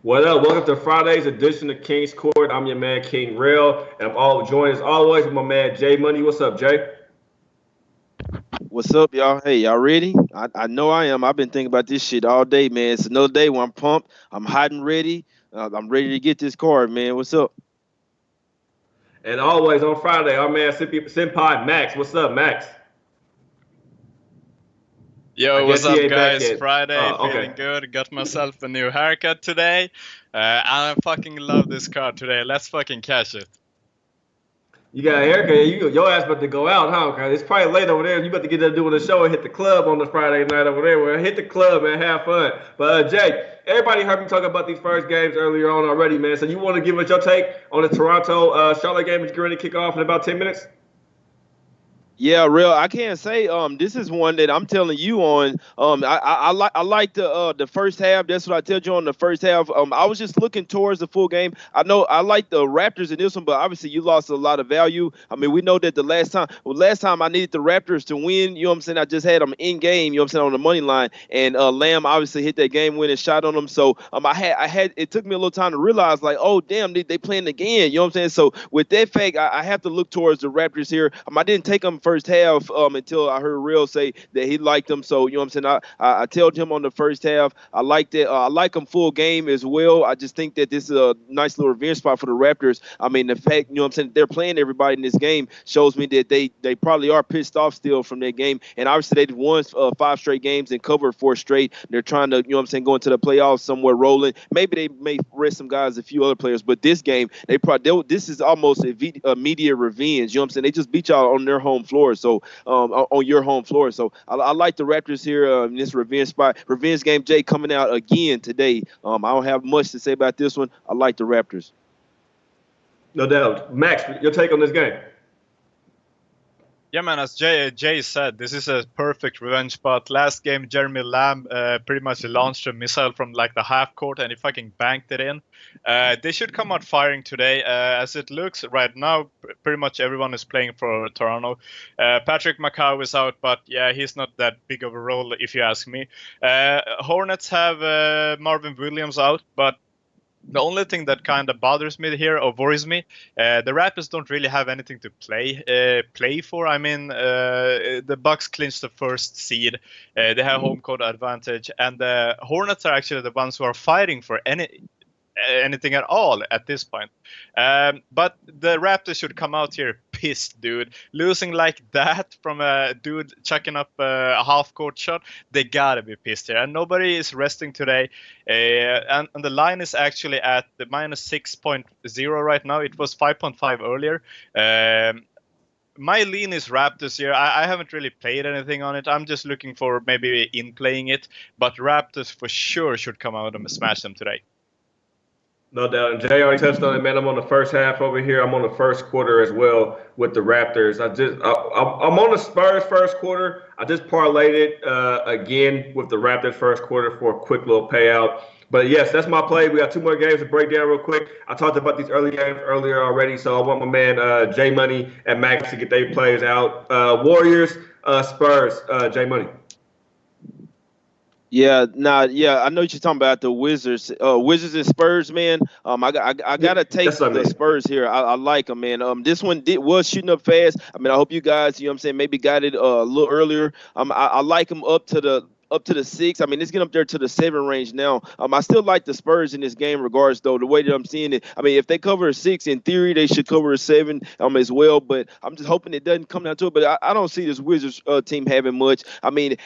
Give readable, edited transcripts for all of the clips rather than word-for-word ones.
What up? Welcome to Friday's edition of King's Court. I'm your man King Rail, and I'm all joined as always with my man Jay Money. What's up, Jay? What's up, y'all? Hey, y'all ready? I know I am. I've been thinking about this shit all day, man. It's another day where I'm pumped. I'm hot and ready. I'm ready to get this card, man. What's up? And always on Friday, our man Senpai Max. What's up, Max? I Yo, what's guess he up, ain't back guys? yet. Friday, Oh, okay. feeling good. Got myself a new haircut today. I fucking love this card today. Let's fucking cash it. You got a haircut. Your ass about to go out, huh? Cause it's probably late over there. You about to get done doing the show and hit the club on the Friday night over there. Well, hit the club and have fun. But Jay, everybody heard me talk about these first games earlier on already, man. So you want to give us your take on the Toronto Charlotte game, which is going to kick off in about 10 minutes? Yeah, real. I can't say this is one that I'm telling you on. I like the first half. That's what I told you on the first half. I was just looking towards the full game. I know I like the Raptors in this one, but obviously you lost a lot of value. I mean, we know that the last time I needed the Raptors to win, you know what I'm saying? I just had them in game, you know what I'm saying, on the money line, and Lamb obviously hit that game winning shot on them. So I had it took me a little time to realize like, oh damn, they playing again. You know what I'm saying? So with that fact, I have to look towards the Raptors here. I didn't take them first half until I heard Real say that he liked them. So, you know what I'm saying? I told him on the first half. I liked it. I like them full game as well. I just think that this is a nice little revenge spot for the Raptors. I mean, the fact, you know what I'm saying, they're playing everybody in this game shows me that they probably are pissed off still from that game. And obviously they've won 5 straight games and covered 4 straight. They're trying to, you know what I'm saying, go into the playoffs somewhere rolling. Maybe they may rest some guys, a few other players, but this game, this is almost a media revenge. You know what I'm saying? They just beat y'all on their home floor. So on your home floor. So I like the Raptors here in this revenge spot. Revenge game, Jay, coming out again today. I don't have much to say about this one. I like the Raptors. No doubt. Max, your take on this game? Yeah, man, as Jay said, this is a perfect revenge spot. Last game, Jeremy Lamb pretty much launched a missile from like the half court and he fucking banked it in. They should come out firing today. As it looks right now, pretty much everyone is playing for Toronto. Patrick McCollum is out, but yeah, he's not that big of a role if you ask me. Hornets have Marvin Williams out, but the only thing that kind of bothers me here or worries me, the Raptors don't really have anything to play for. I mean, the Bucks clinched the first seed. They have home court advantage, and the Hornets are actually the ones who are fighting for anything at all at this point. But the Raptors should come out here pissed, dude. Losing like that from a dude chucking up a half-court shot, they gotta be pissed here. And nobody is resting today. And the line is actually at the minus 6.0 right now. It was 5.5 earlier. My lean is Raptors here. I haven't really played anything on it. I'm just looking for maybe in playing it. But Raptors for sure should come out and smash them today. No doubt. And Jay already touched on it, man. I'm on the first half over here. I'm on the first quarter as well with the Raptors. I'm on the Spurs first quarter. I just parlayed it again with the Raptors first quarter for a quick little payout. But yes, that's my play. We got 2 more games to break down real quick. I talked about these early games earlier already, so I want my man Jay Money and Max to get their plays out. Warriors, Spurs, Jay Money. Yeah, I know what you're talking about the Wizards, Wizards and Spurs, man. I gotta take the Spurs here. I like them, man. This one was shooting up fast. I mean, I hope you guys, you know what I'm saying, maybe got it a little earlier. I like them up to the 6. I mean, it's getting up there to the 7 range now. I still like the Spurs in this game, regardless though the way that I'm seeing it. I mean, if they cover a 6, in theory they should cover a 7 as well. But I'm just hoping it doesn't come down to it. But I don't see this Wizards team having much. I mean,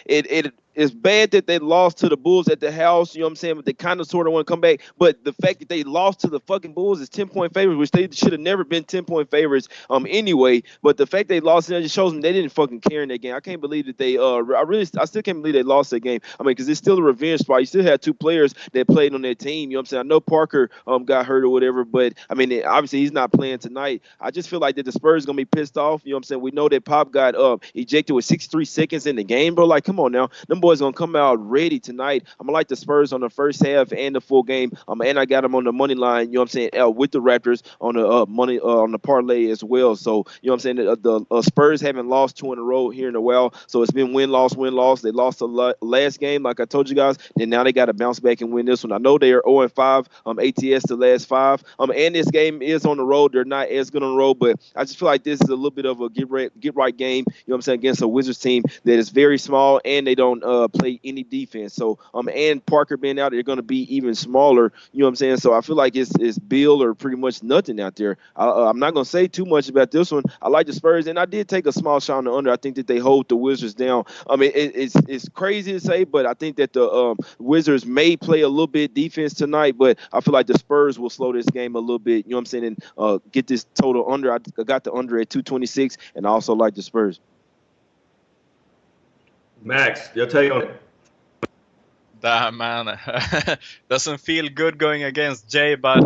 it's bad that they lost to the Bulls at the house, you know what I'm saying? But they kind of sort of want to come back. But the fact that they lost to the fucking Bulls is 10-point favorites, which they should have never been 10-point favorites anyway. But the fact they lost, it just shows them they didn't fucking care in that game. I can't believe that they I still can't believe they lost that game. I mean, because it's still a revenge spot. You still had 2 players that played on their team, you know what I'm saying? I know Parker got hurt or whatever, but I mean, obviously he's not playing tonight. I just feel like that the Spurs going to be pissed off, you know what I'm saying? We know that Pop got ejected with 63 seconds in the game, bro. Like, come on now. Them boys boys gonna come out ready tonight. I'm gonna like the Spurs on the first half and the full game. And I got them on the money line. You know what I'm saying? With the Raptors on the money on the parlay as well. So you know what I'm saying? The Spurs haven't lost 2 in a row here in a while. So it's been win loss win loss. They lost the last game, like I told you guys. Then now they got to bounce back and win this one. I know they are 0-5. ATS the last 5. And this game is on the road. They're not as good on the road, but I just feel like this is a little bit of a get right game. You know what I'm saying? Against a Wizards team that is very small and they don't play any defense. So and Parker being out, they're going to be even smaller. You know what I'm saying? So I feel like it's Bill or pretty much nothing out there. I'm not going to say too much about this one. I like the Spurs, and I did take a small shot on the under. I think that they hold the Wizards down. It's crazy to say, but I think that the Wizards may play a little bit defense tonight, but I feel like the Spurs will slow this game a little bit. You know what I'm saying? And get this total under. I got the under at 226, and I also like the Spurs. Max, your take on it. Damn, man. Doesn't feel good going against Jay, but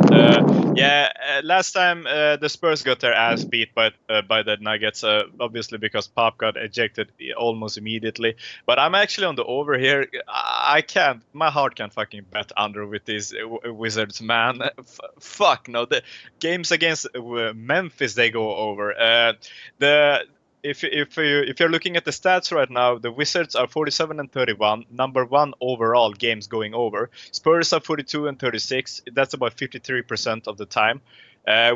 last time the Spurs got their ass beat by the Nuggets, obviously because Pop got ejected almost immediately. But I'm actually on the over here. My heart can't fucking bet under with these Wizards, man. Fuck no. The games against Memphis, they go over. If you're looking at the stats right now, the Wizards are 47-31, number 1 overall games going over. Spurs are 42-36. That's about 53% of the time.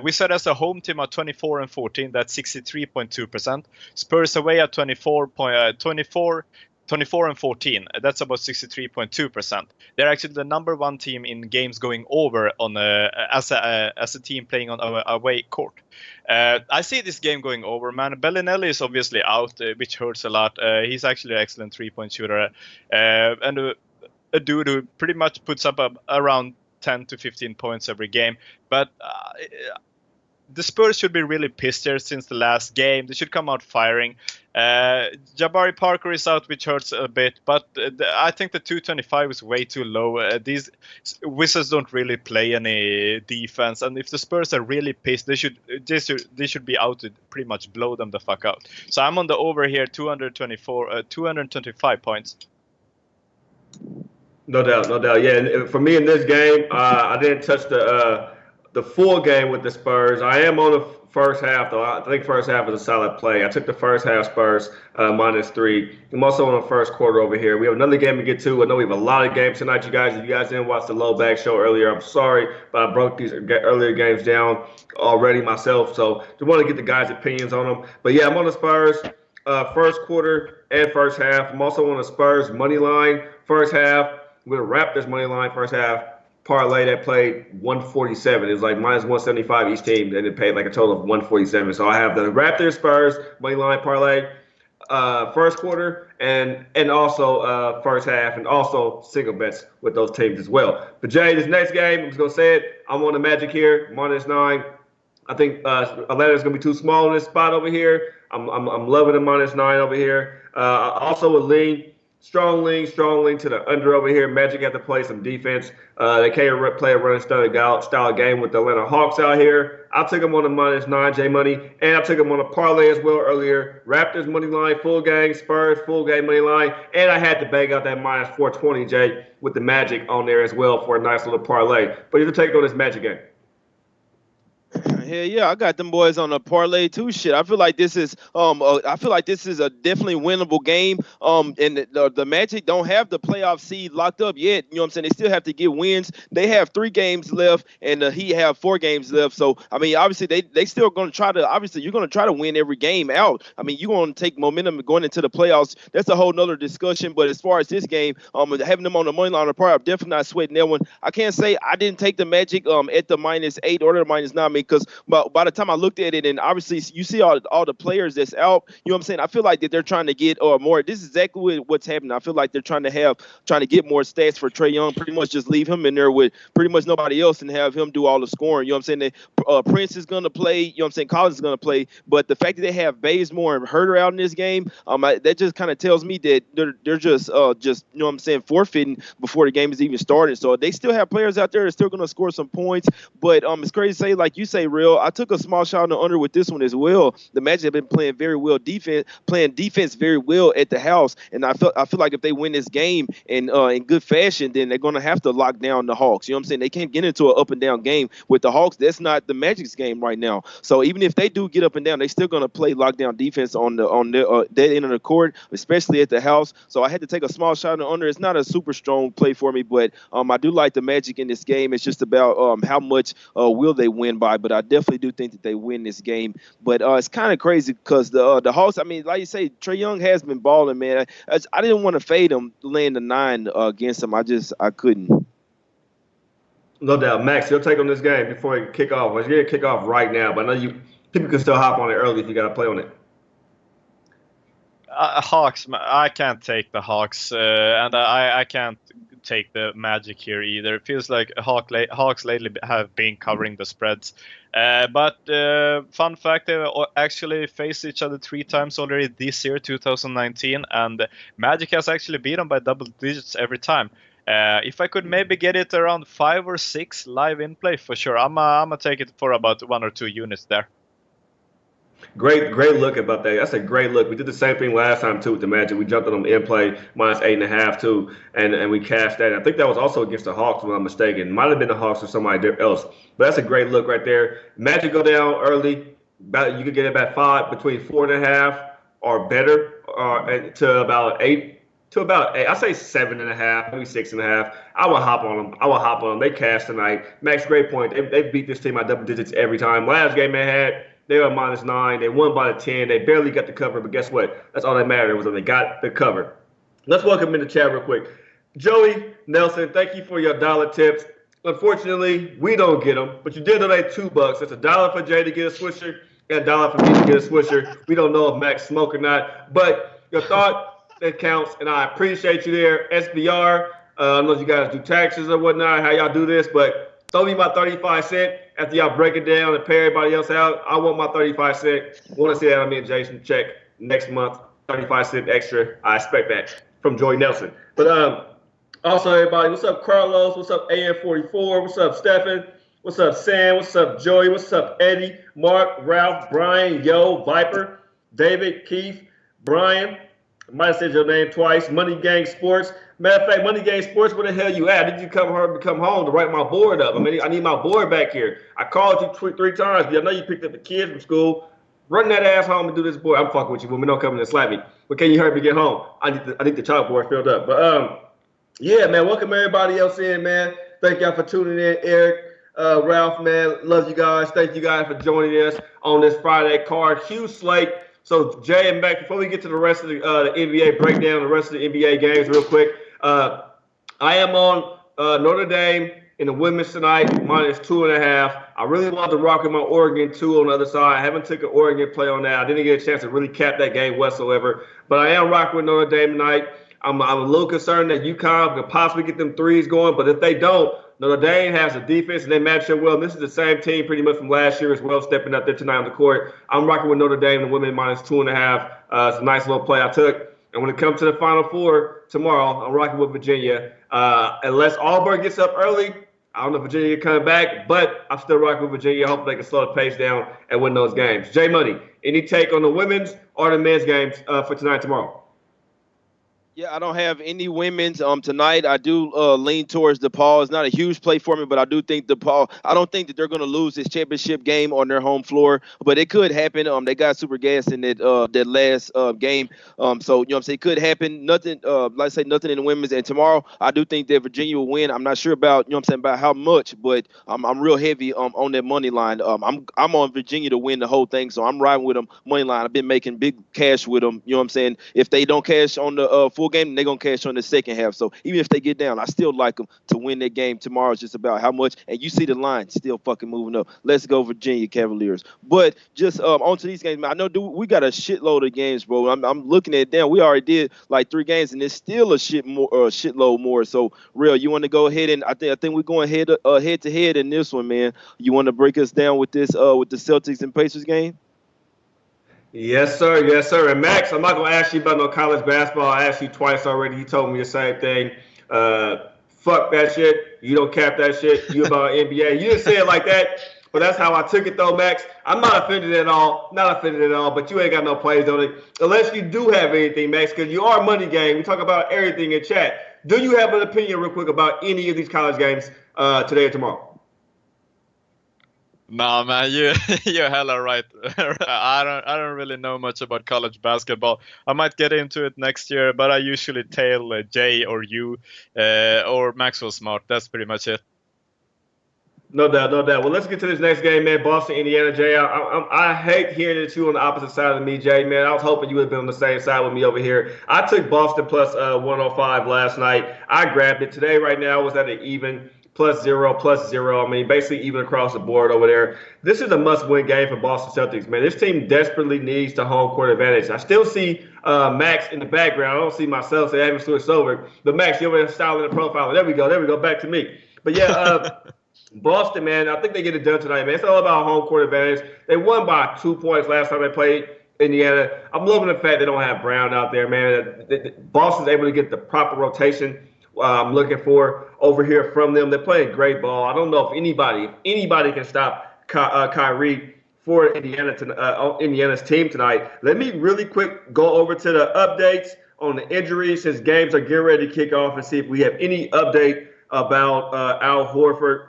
Wizards as a home team are 24-14. That's 63.2%. Spurs away at 24-14. That's about 63.2%. They're actually the number 1 team in games going over on as a team playing on a away court. I see this game going over, man. Bellinelli is obviously out, which hurts a lot. He's actually an excellent 3-point shooter, and a dude who pretty much puts up around 10 to 15 points every game. But the Spurs should be really pissed here since the last game. They should come out firing. Jabari Parker is out, which hurts a bit, but I think the 225 is way too low. These Wizards don't really play any defense, and if the Spurs are really pissed, they should be out to pretty much blow them the fuck out. So I'm on the over here, 225 points. No doubt. Yeah, and for me in this game, I didn't touch the full game with the Spurs. I am on the first half, though. I think first half is a solid play. I took the first half Spurs -3. I'm also on the first quarter over here. We have another game to get to. I know we have a lot of games tonight, you guys. If you guys didn't watch the Low Bag show earlier, I'm sorry, but I broke these earlier games down already myself. So just want to get the guys' opinions on them. But yeah, I'm on the Spurs first quarter and first half. I'm also on the Spurs money line first half. With the Raptors money line first half. Parlay that played 147. It was like -175 each team, and it paid like a total of 147. So I have the Raptors Spurs money line parlay first quarter and also first half, and also single bets with those teams as well. But Jay, this next game, I'm just gonna say it. I'm on the Magic here, -9. I think Atlanta's gonna be too small in this spot over here. I'm loving the -9 over here. Also with lean. Strong lean to the under over here. Magic have to play some defense. They can't play a run and style game with the Atlanta Hawks out here. I took them on the -9 J money, and I took them on a parlay as well earlier. Raptors money line, full game. Spurs full game money line, and I had to bang out that -420 J with the Magic on there as well for a nice little parlay. But you can take on this Magic game. Hell yeah, I got them boys on a parlay too. Shit, I feel like this is a definitely winnable game. And the Magic don't have the playoff seed locked up yet. You know what I'm saying? They still have to get wins. They have 3 games left, and the Heat have 4 games left. So I mean, obviously they still going to try to. Obviously, you're going to try to win every game out. I mean, you're going to take momentum going into the playoffs. That's a whole nother discussion. But as far as this game, having them on the money line, I'm definitely not sweating that one. I can't say I didn't take the Magic at the -8 or the -9 because. But by the time I looked at it, and obviously you see all the players that's out, you know what I'm saying? I feel like that they're trying to get more. This is exactly what's happening. I feel like they're trying to get more stats for Trae Young. Pretty much just leave him in there with pretty much nobody else and have him do all the scoring. You know what I'm saying? That Prince is gonna play. You know what I'm saying? Collins is gonna play. But the fact that they have Bazemore and Herter out in this game, that just kind of tells me that they're just you know what I'm saying, forfeiting before the game is even started. So they still have players out there that's still gonna score some points. But it's crazy to say, like you say, Real. real. I took a small shot on the under with this one as well. The Magic have been playing very well playing defense very well at the house, and I feel like if they win this game in good fashion, then they're going to have to lock down the Hawks. You know what I'm saying? They can't get into an up and down game with the Hawks. That's not the Magic's game right now. So even if they do get up and down, they're still going to play lockdown defense on that end of the court, especially at the house. So I had to take a small shot on the under. It's not a super strong play for me, but I do like the Magic in this game. It's just about how much will they win by, but I definitely do think that they win this game. But it's kind of crazy because the Hawks, I mean, like you say, Trae Young has been balling, man. I didn't want to fade him laying the 9 against him. I couldn't. No doubt. Max, your take on this game before you kick off. We're going to kick off right now, but I know people can still hop on it early if you got to play on it. Hawks, I can't take the Hawks, and I can't take the Magic here either. It feels like Hawks lately have been covering the spreads. But fun fact, they actually faced each other 3 times already this year, 2019, and Magic has actually beat them by double digits every time. If I could maybe get it around 5 or 6 live in play, for sure, I'm gonna take it for about 1 or 2 units there. Great look about that. That's a great look. We did the same thing last time too with the Magic. We jumped on them in play minus 8.5 too, and we cashed that. I think that was also against the Hawks, if I'm mistaken. Might have been the Hawks or somebody else. But that's a great look right there. Magic go down early. You could get it about 5, between 4.5 or better, to about 8. To about 8. I say 7.5, maybe 6.5. I will hop on them. They cashed tonight. Max, great point. They beat this team by double digits every time. Last game they had, they were minus 9. They won by 10. They barely got the cover, but guess what? That's all that mattered was that they got the cover. Let's welcome in the chat real quick. Joey Nelson, thank you for your $1 tips. Unfortunately, we don't get them, but you did donate $2. That's $1 for Jay to get a swisher and $1 for me to get a swisher. We don't know if Max smoke or not, but your thought, that counts, and I appreciate you there. SBR, I don't know if you guys do taxes or whatnot, how y'all do this, but throw me my 35 cents after y'all break it down and pay everybody else out. I want my 35 cents. Want to see that on me and Jason check next month. 35 cents extra. I expect that from Joey Nelson. But also, everybody, what's up, Carlos? What's up, AN44? What's up, Stephen? What's up, Sam? What's up, Joey? What's up, Eddie, Mark, Ralph, Brian, Yo, Viper, David, Keith, Brian. I might have said your name twice. Money Gang Sports. Matter of fact, Money Gang Sports, where the hell you at? Did you come home to write my board up? I mean, I need my board back here. I called you 3 times. I know you picked up the kids from school. Run that ass home and do this board. I'm fucking with you, woman. Don't come in and slap me. But can you hurry me get home? I need the chalkboard filled up. But yeah, man. Welcome everybody else in, man. Thank y'all for tuning in, Eric, Ralph, man. Love you guys. Thank you guys for joining us on this Friday card. Huge slate. So, Jay and Mac, before we get to the rest of the NBA breakdown, the rest of the NBA games real quick, I am on Notre Dame in the women's tonight, minus 2.5. I really want to rock in my Oregon 2 on the other side. I haven't taken an Oregon play on that. I didn't get a chance to really cap that game whatsoever. But I am rocking with Notre Dame tonight. I'm a little concerned that UConn could possibly get them threes going, but if they don't, Notre Dame has a defense and they match up well. This is the same team pretty much from last year as well, stepping up there tonight on the court. I'm rocking with Notre Dame, the women minus 2.5. It's a nice little play I took. And when it comes to the Final Four tomorrow, I'm rocking with Virginia. Unless Auburn gets up early, I don't know if Virginia can come back, but I'm still rocking with Virginia. Hopefully they can slow the pace down and win those games. J Money, any take on the women's or the men's games for tonight tomorrow? Yeah, I don't have any women's tonight. I do lean towards DePaul. It's not a huge play for me, but I do think DePaul. I don't think that they're going to lose this championship game on their home floor, but it could happen. They got super gas in that last game, so you know what I'm saying, it could happen. Nothing, like I say, nothing in the women's. And tomorrow, I do think that Virginia will win. I'm not sure about, you know what I'm saying, about how much, but I'm real heavy on that money line. I'm on Virginia to win the whole thing, so I'm riding with them money line. I've been making big cash with them. You know what I'm saying? If they don't cash on the full game, they're going to cash on the second half. So even if they get down, I still like them to win that game tomorrow. It's just about how much. And you see the line still fucking moving up. Let's go Virginia Cavaliers. But just on to these games, man. I know we got a shitload of games, bro. I'm looking at it down. We already did like 3 games, and it's still a shitload more. So, Real, you want to go ahead and I think we're going head to head in this one, man. You want to break us down with this with the Celtics and Pacers game? Yes, sir. Yes, sir. And Max, I'm not going to ask you about no college basketball. I asked you twice already. You told me the same thing. Fuck that shit. You don't cap that shit. You about NBA. You didn't say it like that, but that's how I took it, though, Max. I'm not offended at all. Not offended at all, but you ain't got no plays on it. Unless you do have anything, Max, because you are Money Game. We talk about everything in chat. Do you have an opinion real quick about any of these college games today or tomorrow? Nah, man, you're hella right. I don't really know much about college basketball. I might get into it next year, but I usually tail Jay or you or Maxwell Smart. That's pretty much it. No doubt, no doubt. Well, let's get to this next game, man. Boston, Indiana, Jay. I hate hearing that you on the opposite side of me, Jay, man. I was hoping you would have been on the same side with me over here. I took Boston plus 105 last night. I grabbed it. Today, right now, was at an even. +0. I mean, basically even across the board over there. This is a must-win game for Boston Celtics, man. This team desperately needs the home court advantage. I still see Max in the background. I don't see myself, so I haven't switched over. But Max, you're over there styling the profile. There we go. Back to me. But yeah, Boston, man, I think they get it done tonight, man. It's all about home court advantage. They won by 2 points last time they played Indiana. I'm loving the fact they don't have Brown out there, man. Boston's able to get the proper rotation I'm looking for over here from them. They're playing great ball. I don't know if anybody can stop Kyrie for Indiana's team tonight. Let me really quick go over to the updates on the injuries since games are getting ready to kick off and see if we have any update about Al Horford.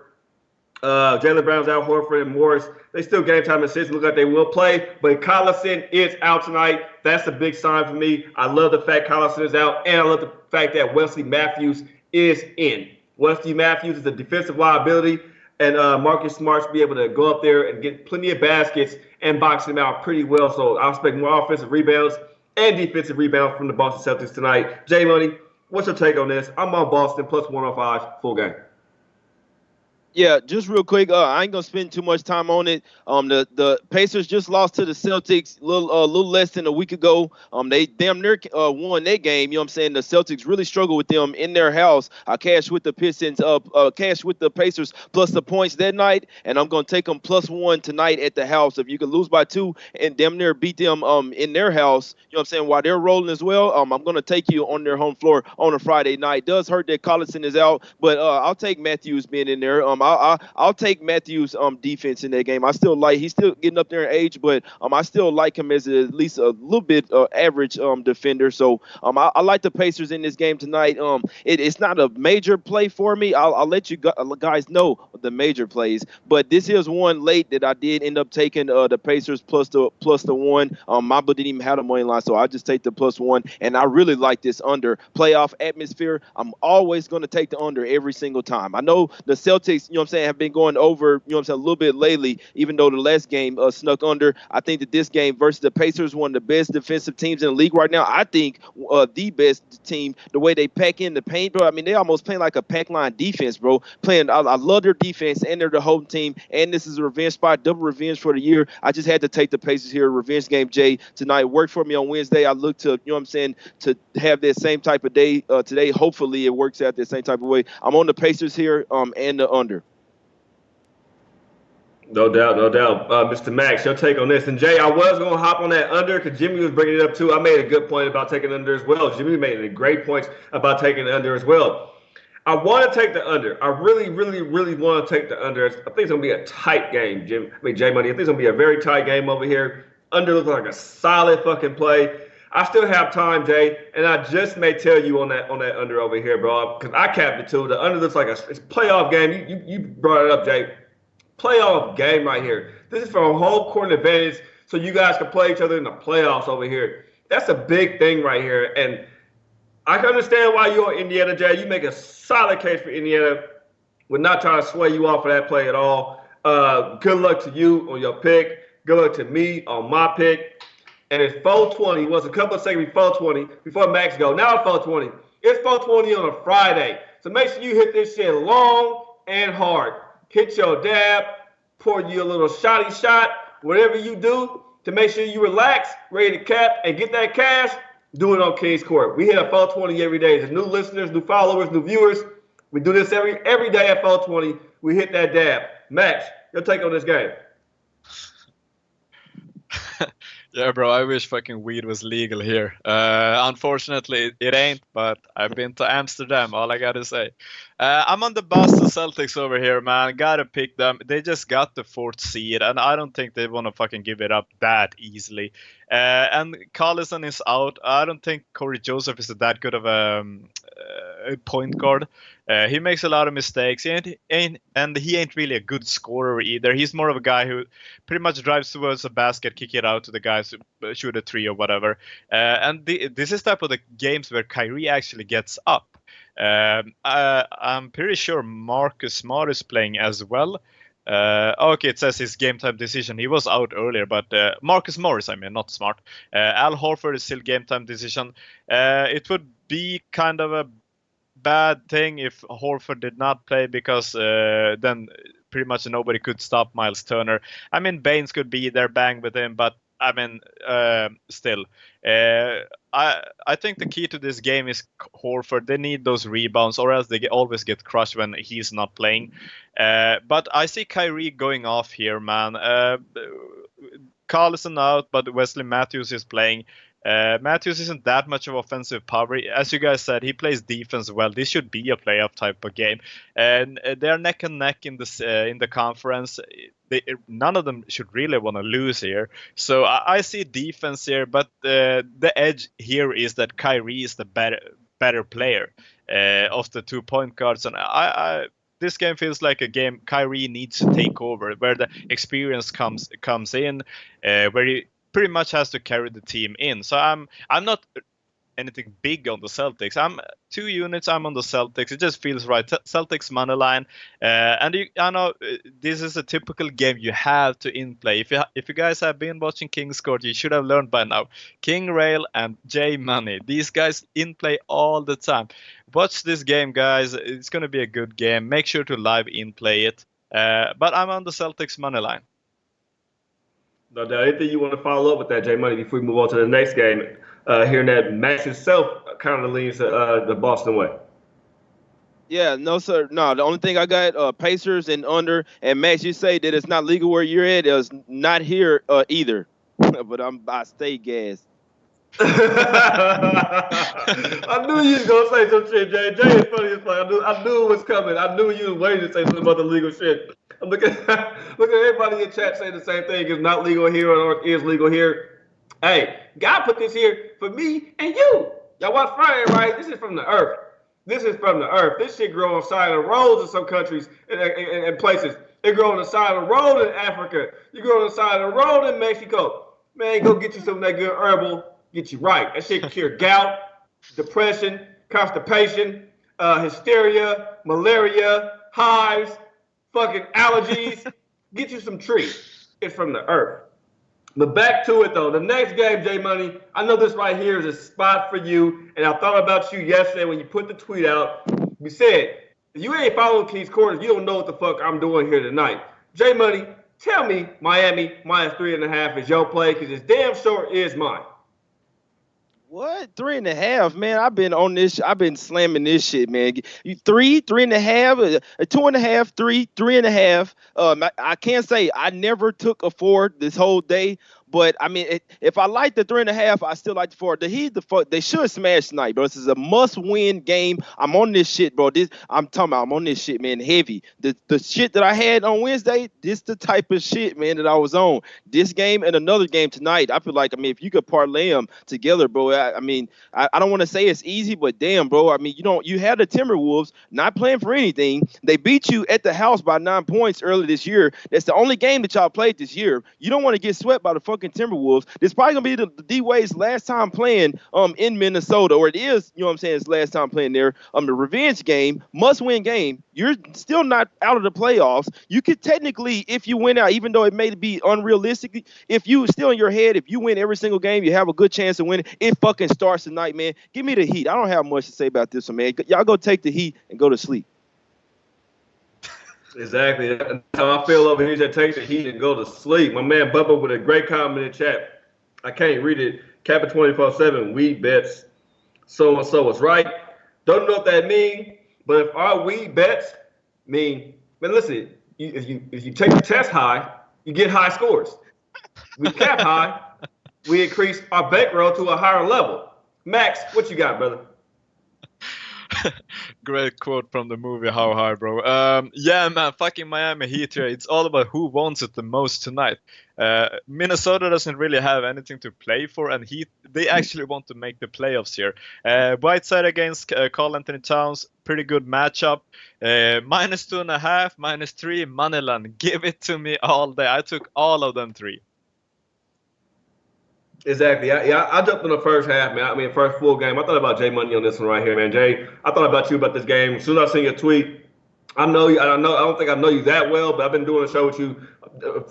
Jaylen Brown's Al Horford and Morris. They still game time decision. Look like they will play, but Collison is out tonight. That's a big sign for me. I love the fact Collison is out, and I love the fact that Wesley Matthews is in. Wesley Matthews is a defensive liability, and Marcus Smart will be able to go up there and get plenty of baskets and box him out pretty well. So I expect more offensive rebounds and defensive rebounds from the Boston Celtics tonight. Jay Money, what's your take on this? I'm on Boston plus 105 full game. Yeah, just real quick. I ain't gonna spend too much time on it. The Pacers just lost to the Celtics a little less than a week ago. They damn near won that game. You know what I'm saying? The Celtics really struggled with them in their house. I cashed with the Pistons, cashed with the Pacers plus the points that night, and I'm gonna take them +1 tonight at the house. If you can lose by 2 and damn near beat them in their house, you know what I'm saying, while they're rolling as well, I'm gonna take you on their home floor on a Friday night. It does hurt that Collison is out, but I'll take Matthews being in there. I'll take Matthews' defense in that game. He's still getting up there in age, but I still like him as at least a little bit average defender. So I like the Pacers in this game tonight. It's not a major play for me. I'll let you guys know the major plays, but this is one late that I did end up taking the Pacers plus the 1. My book didn't even have the money line, so I just take the +1, and I really like this under playoff atmosphere. I'm always going to take the under every single time. I know the Celtics, you know what I'm saying, have been going over, you know what I'm saying, a little bit lately, even though the last game snuck under. I think that this game versus the Pacers, one of the best defensive teams in the league right now. I think the best team, the way they pack in the paint, bro. I mean, they almost playing like a pack line defense, bro. I love their defense, and they're the home team, and this is a revenge spot, double revenge for the year. I just had to take the Pacers here. Revenge game, Jay, tonight. Worked for me on Wednesday. I look to, you know what I'm saying, to have that same type of day today. Hopefully it works out that same type of way. I'm on the Pacers here and the under. No doubt. Mr. Max, your take on this. And Jay, I was going to hop on that under because Jimmy was bringing it up too. I made a good point about taking under as well. Jimmy made a great point about taking the under as well. I want to take the under. I really want to take the under. I think it's going to be a tight game, Jay Money. I think it's going to be a very tight game over here. Under looks like a solid fucking play. I still have time, Jay, and I just may tell you on that under over here, bro, because I capped it too. The under looks like it's playoff game. You brought it up, Jay. Playoff game right here. This is for a home court advantage, so you guys can play each other in the playoffs over here. That's a big thing right here, and I can understand why you're Indiana, Jay. You make a solid case for Indiana. We're not trying to sway you off of that play at all. Good luck to you on your pick. Good luck to me on my pick. And it's 4:20. It was a couple of seconds before 4:20, before Max go. Now it's 4:20. It's 4:20 on a Friday. So make sure you hit this shit long and hard. Hit your dab, pour you a little shot, whatever you do to make sure you relax, ready to cap, and get that cash, do it on King's Court. We hit a 420 every day. There's new listeners, new followers, new viewers. We do this every day at 420. We hit that dab. Max, your take on this game. Yeah, bro, I wish fucking weed was legal here. Unfortunately, it ain't, but I've been to Amsterdam, all I gotta say. I'm on the Boston Celtics over here, man. Gotta pick them. They just got the 4th seed, and I don't think they want to fucking give it up that easily. And Collison is out. I don't think Corey Joseph is that good of a point guard. He makes a lot of mistakes, and he ain't really a good scorer either. He's more of a guy who pretty much drives towards the basket, kick it out to the guys, shoot a 3 or whatever. And this is type of the games where Kyrie actually gets up. I'm pretty sure Marcus Smart is playing as well. Okay, it says his game time decision. He was out earlier, but Marcus Morris, I mean, not Smart. Al Horford is still game time decision. It would be kind of a bad thing if Horford did not play, because then pretty much nobody could stop Miles Turner. I mean, Baines could be there, bang with him, but I mean, still. I think the key to this game is Horford. They need those rebounds, or else they always get crushed when he's not playing. But I see Kyrie going off here, man. Carlson out, but Wesley Matthews is playing. Matthews isn't that much of offensive power. As you guys said, he plays defense well. This should be a playoff type of game, and they're neck and neck in the conference. None of them should really want to lose here. So I see defense here, but the edge here is that Kyrie is the better player of the 2 point guards, and this game feels like a game Kyrie needs to take over, where the experience comes in, where he pretty much has to carry the team in. So I'm not anything big on the Celtics. I'm 2 units. I'm on the Celtics. It just feels right. Celtics money line, and I know this is a typical game you have to in play. If you guys have been watching King's Court, you should have learned by now. King Rail and J Money, these guys in play all the time. Watch this game, guys. It's gonna be a good game. Make sure to live in play it. But I'm on the Celtics money line. No doubt. Anything you want to follow up with that, J Money, before we move on to the next game? Hearing that Max himself kind of leans the Boston way. Yeah, no, sir. No, the only thing I got, Pacers and under. And Max, you say that it's not legal where you're at. It's not here either. But I stay gassed. I knew you was gonna say some shit, Jay. Jay is funny as fuck. I knew it was coming. I knew you was waiting to say something about the legal shit. I'm looking at everybody in chat saying the same thing. It's not legal here or is legal here. Hey, God put this here for me and you. Y'all watch Friday, right? This is from the earth. This is from the earth. This shit grow on the side of the roads in some countries and places. It grow on the side of the road in Africa. You grow on the side of the road in Mexico. Man, go get you some of that good herbal. Get you right. That shit can cure gout, depression, constipation, hysteria, malaria, hives, fucking allergies. Get you some trees. It's from the earth. But back to it, though. The next game, J Money, I know this right here is a spot for you, and I thought about you yesterday when you put the tweet out. You said, if you ain't following King's Corners, you don't know what the fuck I'm doing here tonight. J Money, tell me Miami -3.5 is your play, because it's damn sure is mine. What? 3.5, man. I've been on this. I've been slamming this shit, man. You 3.5, a 2.5, 3.5. I can't say I never took a 4 this whole day. But I mean, if I like the 3.5, I still like the 4. The Heat, they should smash tonight, bro. This is a must-win game. I'm on this shit, bro. I'm on this shit, man, heavy. The shit that I had on Wednesday, this the type of shit, man, that I was on. This game and another game tonight, I feel like, I mean, if you could parlay them together, bro. I mean, I don't want to say it's easy, but damn, bro. I mean, you had the Timberwolves not playing for anything. They beat you at the house by 9 points early this year. That's the only game that y'all played this year. You don't want to get swept by the fucking Timberwolves. This probably gonna be the D-Wade's last time playing in Minnesota, or it is, you know what I'm saying, his last time playing there. The revenge game, must-win game. You're still not out of the playoffs. You could technically, if you win out, even though it may be unrealistic, if you still in your head, if you win every single game, you have a good chance of winning. It fucking starts tonight, man. Give me the Heat. I don't have much to say about this one, man. Y'all go take the Heat and go to sleep. Exactly. That's how I feel over here. That take the Heat and go to sleep. My man Bubba with a great comment in chat. I can't read it. Kappa 24/7. Weed bets. So and so is right. Don't know what that means, but if our weed bets mean, man, listen. If you take the test high, you get high scores. We cap high, we increase our bankroll to a higher level. Max, what you got, brother? Great quote from the movie How High, bro. Yeah, man, fucking Miami Heat here. It's all about who wants it the most tonight. Minnesota doesn't really have anything to play for, and they actually want to make the playoffs here. Whiteside against Karl Anthony Towns, pretty good matchup. -2.5, -3, moneyline. Give it to me all day. I took all of them 3. Exactly. I jumped in the first half, man. I mean, first full game. I thought about Jay Money on this one right here, man. Jay, I thought about you about this game. As soon as I seen your tweet, I know you. I don't think I know you that well, but I've been doing a show with you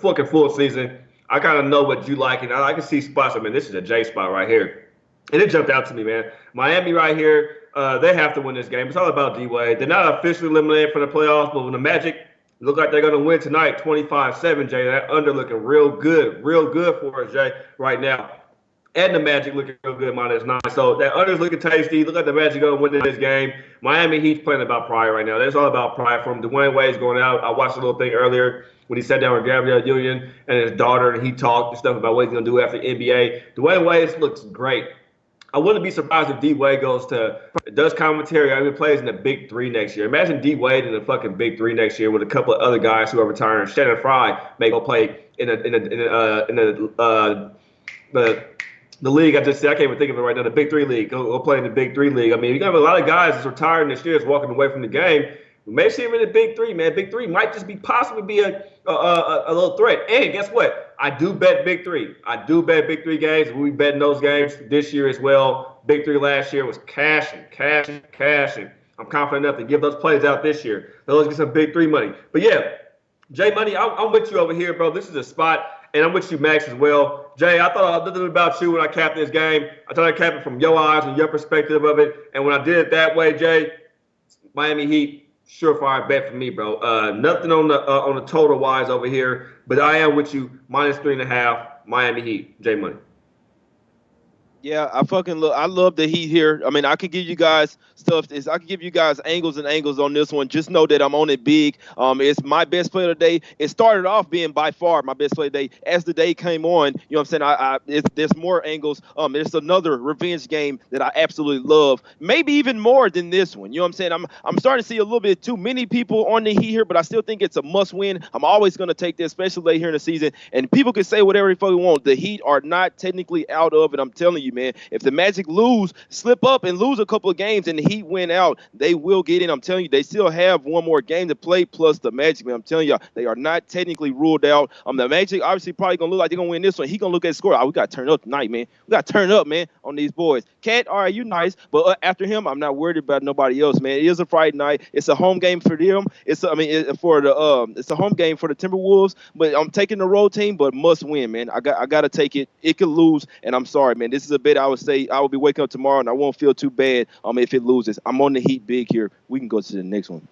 fucking full season. I kind of know what you like, and I can see spots. I mean, this is a Jay spot right here, and it jumped out to me, man. Miami right here, they have to win this game. It's all about D-Wade. They're not officially eliminated from the playoffs, but when the Magic look like they're going to win tonight, 25-7, Jay. That under looking real good for us, Jay, right now. And the Magic looking real good, -9. So that under's looking tasty. Look like the Magic going to win this game. Miami Heat's playing about pride right now. That's all about pride for him. Dwayne Wade's going out. I watched a little thing earlier when he sat down with Gabrielle Union and his daughter, and he talked and stuff about what he's going to do after the NBA. Dwayne Wade looks great. I wouldn't be surprised if D-Wade does commentary or even plays in the Big Three next year. Imagine D-Wade in the fucking Big Three next year with a couple of other guys who are retiring. Shannon Fry may go play in the league I just said. I can't even think of it right now. The Big Three league. Go play in the Big Three league. I mean, you got a lot of guys that's retiring this year, that's walking away from the game. We may see him in the Big Three, man. Big Three might just possibly be a little threat. And guess what? I do bet Big Three. I do bet Big Three games. We bet those games this year as well. Big Three last year was cashing. I'm confident enough to give those plays out this year. Let's get some Big Three money. But yeah, Jay Money, I'm with you over here, bro. This is a spot. And I'm with you, Max, as well. Jay, I thought a little bit about you when I capped this game. I thought I capped it from your eyes and your perspective of it. And when I did it that way, Jay, Miami Heat, surefire bet for me, bro. Nothing on the total wise over here, but I am with you. -3.5, Miami Heat, Jay Money. Yeah, I love the Heat here. I mean, I could give you guys stuff. I could give you guys angles on this one. Just know that I'm on it big. It's my best play of the day. It started off being by far my best play of the day. As the day came on, you know what I'm saying? There's more angles. There's another revenge game that I absolutely love. Maybe even more than this one. You know what I'm saying? I'm starting to see a little bit too many people on the Heat here, but I still think it's a must win. I'm always going to take this, especially late here in the season. And people can say whatever they fucking want. The Heat are not technically out of it. I'm telling you, man. If the Magic slip up and lose a couple of games and the Heat win out, they will get in. I'm telling you, they still have one more game to play plus the Magic, man. I'm telling you, they are not technically ruled out. The Magic obviously probably going to look like they're going to win this one. He going to look at the score. We got to turn up tonight, man. We got to turn up, man, on these boys. Cat, all right, you nice. But after him, I'm not worried about nobody else, man. It is a Friday night. It's a home game for them. It's a home game for the Timberwolves. But I'm taking the road team, but must win, man. I got to take it. It could lose, and I'm sorry, man. This is a bet I would say I will be waking up tomorrow, and I won't feel too bad if it loses. I'm on the Heat big here. We can go to the next one.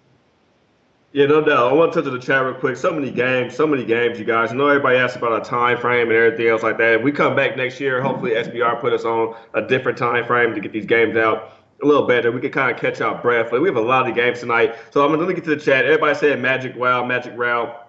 Yeah, no doubt. I want to touch on the chat real quick. So many games, you guys. I know everybody asks about a time frame and everything else like that. If we come back next year, hopefully SBR put us on a different time frame to get these games out a little better. We can kind of catch our breath. But we have a lot of games tonight. So I'm going to get to the chat. Everybody said Magic Wow.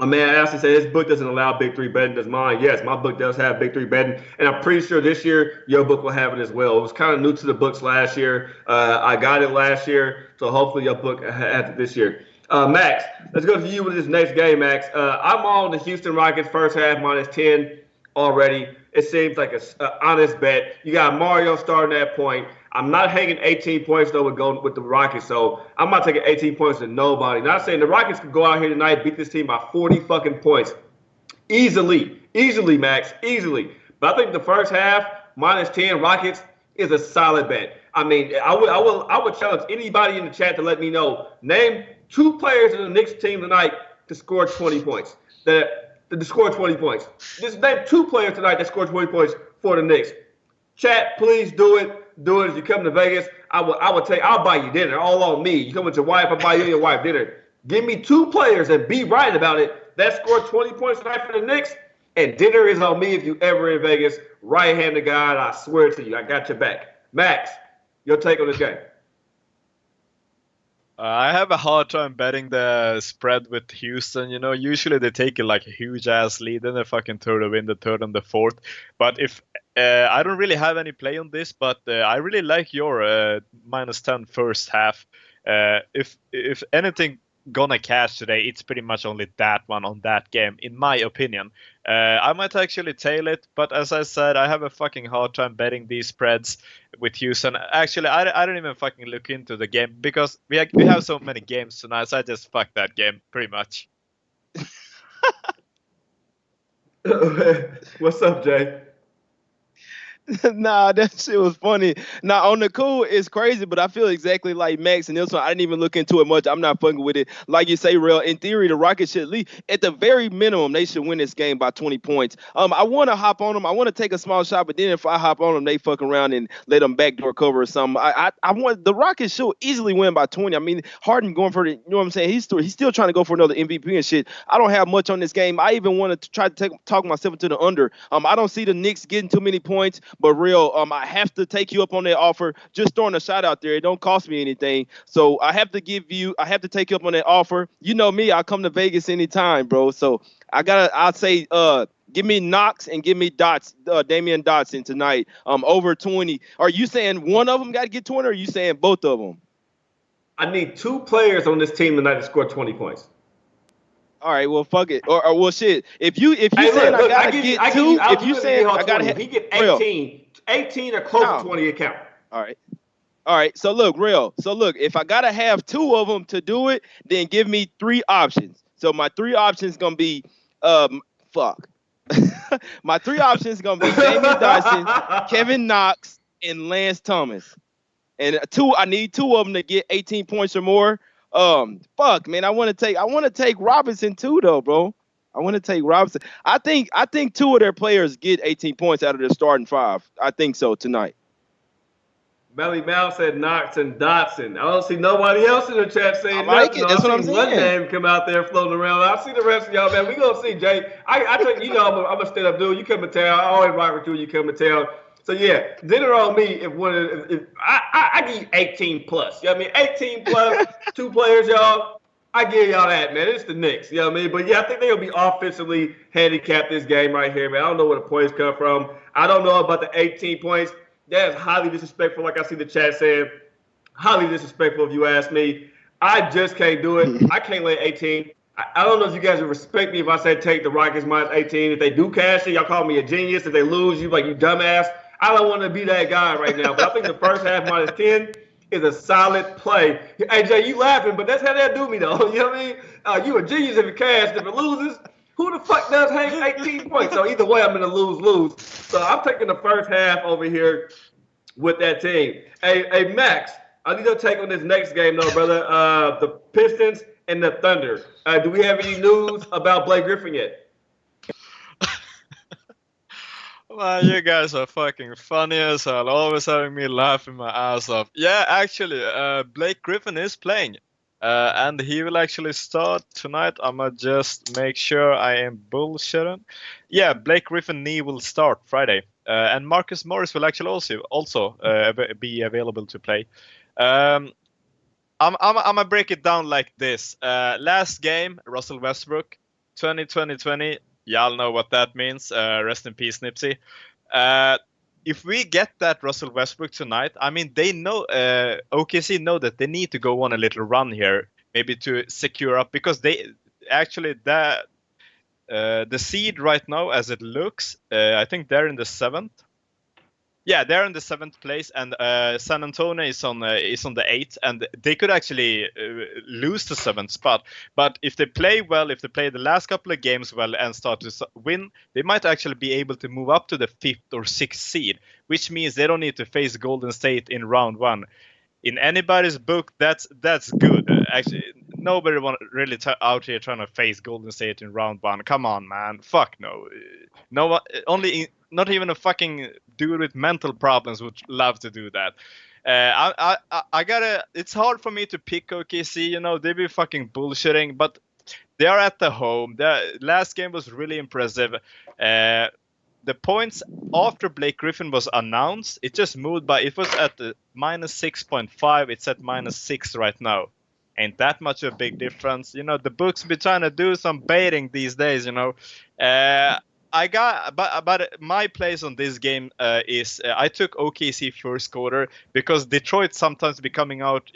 A man asked and said his book doesn't allow Big Three betting. Does mine? Yes, my book does have Big Three betting, and I'm pretty sure this year your book will have it as well. It was kind of new to the books last year. I got it last year, so hopefully your book has it this year. Max, let's go to you with this next game, Max. I'm on the Houston Rockets first half -10 already. It seems like an honest bet. You got Mario starting at point. I'm not hanging 18 points, though, with the Rockets, so I'm not taking 18 points to nobody. Not saying the Rockets could go out here tonight, beat this team by 40 fucking points. Easily, Max, easily. But I think the first half, -10 Rockets, is a solid bet. I mean, I would challenge anybody in the chat to let me know. Name 2 players in the Knicks team tonight to score 20 points. To score 20 points. Just name 2 players tonight that score 20 points for the Knicks. Chat, please do it. Do it. If you come to Vegas, I'll buy you dinner. All on me. You come with your wife, I'll buy you and your wife dinner. Give me 2 players and be right about it. That scored 20 points tonight for the Knicks, and dinner is on me if you ever in Vegas. Right hand to God, I swear to you, I got your back. Max, your take on this game. I have a hard time betting the spread with Houston. You know, usually they take a huge ass lead, then they fucking throw the win the third and the fourth. But if I don't really have any play on this, but I really like your -10 first half. If anything gonna cash today, it's pretty much only that one on that game, in my opinion. I might actually tail it, but as I said, I have a fucking hard time betting these spreads with Houston. Actually, I don't even fucking look into the game because we have so many games tonight, so I just fuck that game pretty much. What's up, Jay? Nah, that shit was funny. Nah, on the cool, it's crazy, but I feel exactly like Max and this one. I didn't even look into it much. I'm not fucking with it. Like you say, real. In theory, the Rockets should lead. At the very minimum, they should win this game by 20 points. I want to hop on them. I want to take a small shot, but then if I hop on them, they fuck around and let them backdoor cover or something. I want the Rockets should easily win by 20. I mean, Harden going for the, you know what I'm saying? He's still trying to go for another MVP and shit. I don't have much on this game. I even want to try to talk myself into the under. I don't see the Knicks getting too many points. But real, I have to take you up on that offer. Just throwing a shot out there. It don't cost me anything. So I have to take you up on that offer. You know me, I'll come to Vegas anytime, bro. So I'll say give me Knox and give me Damian Dotson tonight. Over 20. Are you saying one of them got to get 20 or are you saying both of them? I need 2 players on this team tonight to score 20 points. All right, well, fuck it. Or well, shit. If you saying I gotta get 2, if you saying I gotta have, he get 18 or close to 20 account. All right. So look, if I gotta have 2 of them to do it, then give me 3 options. So my 3 options gonna be, my 3 options gonna be Damian Dyson, Kevin Knox, and Lance Thomas. And I need 2 of them to get 18 points or more. Man, I want to take Robinson too, though, bro. I want to take Robinson. I think 2 of their players get 18 points out of their starting 5. I think so tonight. Melly Mal said Knox and Dotson. I don't see nobody else in the chat saying I like nothing. it. That's what I'm saying. One name come out there floating around. I see the rest of y'all, man. We gonna see, Jay. I think I'm a stand up dude. You come to town. I always rock with you. You come to town. So yeah, dinner on me. If I give you 18 plus. You know what I mean? 18 plus 2 players, y'all. I give y'all that, man. It's the Knicks. You know what I mean? But yeah, I think they'll be offensively handicapped this game right here, man. I don't know where the points come from. I don't know about the 18 points. That is highly disrespectful, like I see the chat saying. Highly disrespectful, if you ask me. I just can't do it. I can't lay 18. I don't know if you guys would respect me if I said take the Rockets minus 18. If they do cash it, y'all call me a genius. If they lose, you like, you dumbass. I don't want to be that guy right now. But I think the first half minus 10 is a solid play. Hey, Jay, you laughing, but that's how they do me, though. You know what I mean? You a genius if it cash. If it loses, who the fuck does hang 18 points? So either way, I'm going to lose. So I'm taking the first half over here with that team. Hey, Max, I need your take on this next game, though, brother. The Pistons and the Thunder. Do we have any news about Blake Griffin yet? Man, you guys are fucking funny as hell, always having me laughing my ass off. Yeah, actually, Blake Griffin is playing. And he will actually start tonight. I'ma just make sure I am bullshitting. Yeah, Blake Griffin knee will start Friday. And Marcus Morris will actually also be available to play. I'm gonna break it down like this. Last game, Russell Westbrook, 2020. Y'all know what that means. Rest in peace, Nipsey. If we get that Russell Westbrook tonight, I mean, they know, OKC know that they need to go on a little run here, maybe to secure up, because they actually, the seed right now, as it looks, I think they're in the 7th. Yeah, they're in the 7th place, and San Antonio is on the 8th, and they could actually lose the 7th spot. But if they play well, if they play the last couple of games well and start to win, they might actually be able to move up to the 5th or 6th seed, which means they don't need to face Golden State in round 1. In anybody's book, that's good. Actually, nobody really out here trying to face Golden State in round 1. Come on, man. Fuck no. No one, not even a fucking dude with mental problems would love to do that. I gotta. It's hard for me to pick OKC. You know, they be fucking bullshitting, but they are at the home. The last game was really impressive. The points after Blake Griffin was announced, it just moved by. It was at the -6.5. It's at -6 right now. ain't that much of a big difference. The books be trying to do some baiting these days. But my place on this game is I took OKC first quarter because Detroit sometimes be coming out.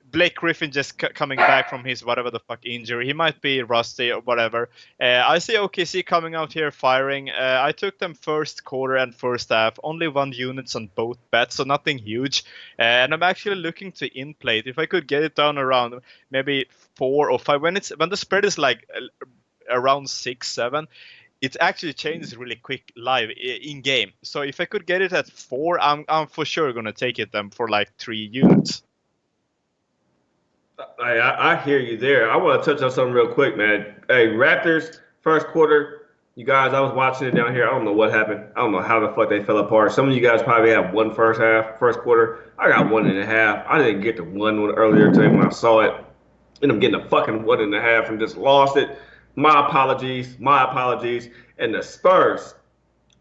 Blake Griffin just coming back from his whatever the fuck injury. He might be rusty or whatever. I see OKC coming out here firing. I took them first quarter and first half. Only 1 units on both bets, so nothing huge. And I'm actually looking to in-play it. If I could get it down around maybe 4 or 5. When the spread is like around 6, 7, it actually changes really quick live in game. So if I could get it at 4, I'm for sure gonna take it them for like 3 units. I hear you there. I want to touch on something real quick, man. Hey, Raptors, first quarter. You guys, I was watching it down here. I don't know what happened. I don't know how the fuck they fell apart. Some of you guys probably have one first quarter. I got 1.5. I didn't get to one earlier today when I saw it. Ended up getting a fucking 1.5 and just lost it. My apologies. And the Spurs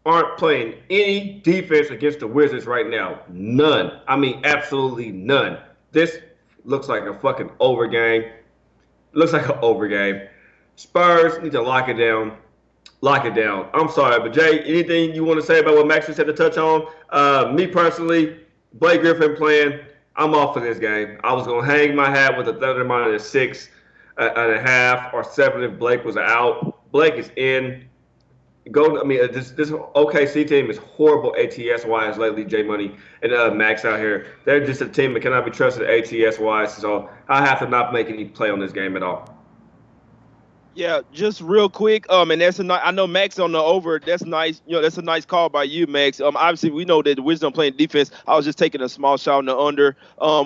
aren't playing any defense against the Wizards right now. None. I mean, absolutely none. This looks like a fucking over game. Spurs need to lock it down. I'm sorry, but Jay, anything you want to say about what Max just had to touch on? Me personally, Blake Griffin playing, I'm off for this game. I was going to hang my hat with a Thunder minus 6.5 or 7 if Blake was out. Blake is in. This OKC team is horrible ATS-wise lately, J-Money and Max out here. They're just a team that cannot be trusted ATS-wise, so I have to not make any play on this game at all. Yeah, just real quick. And that's I know Max on the over. That's nice. That's a nice call by you, Max. Obviously we know that the Wizards don't play defense. I was just taking a small shot on the under.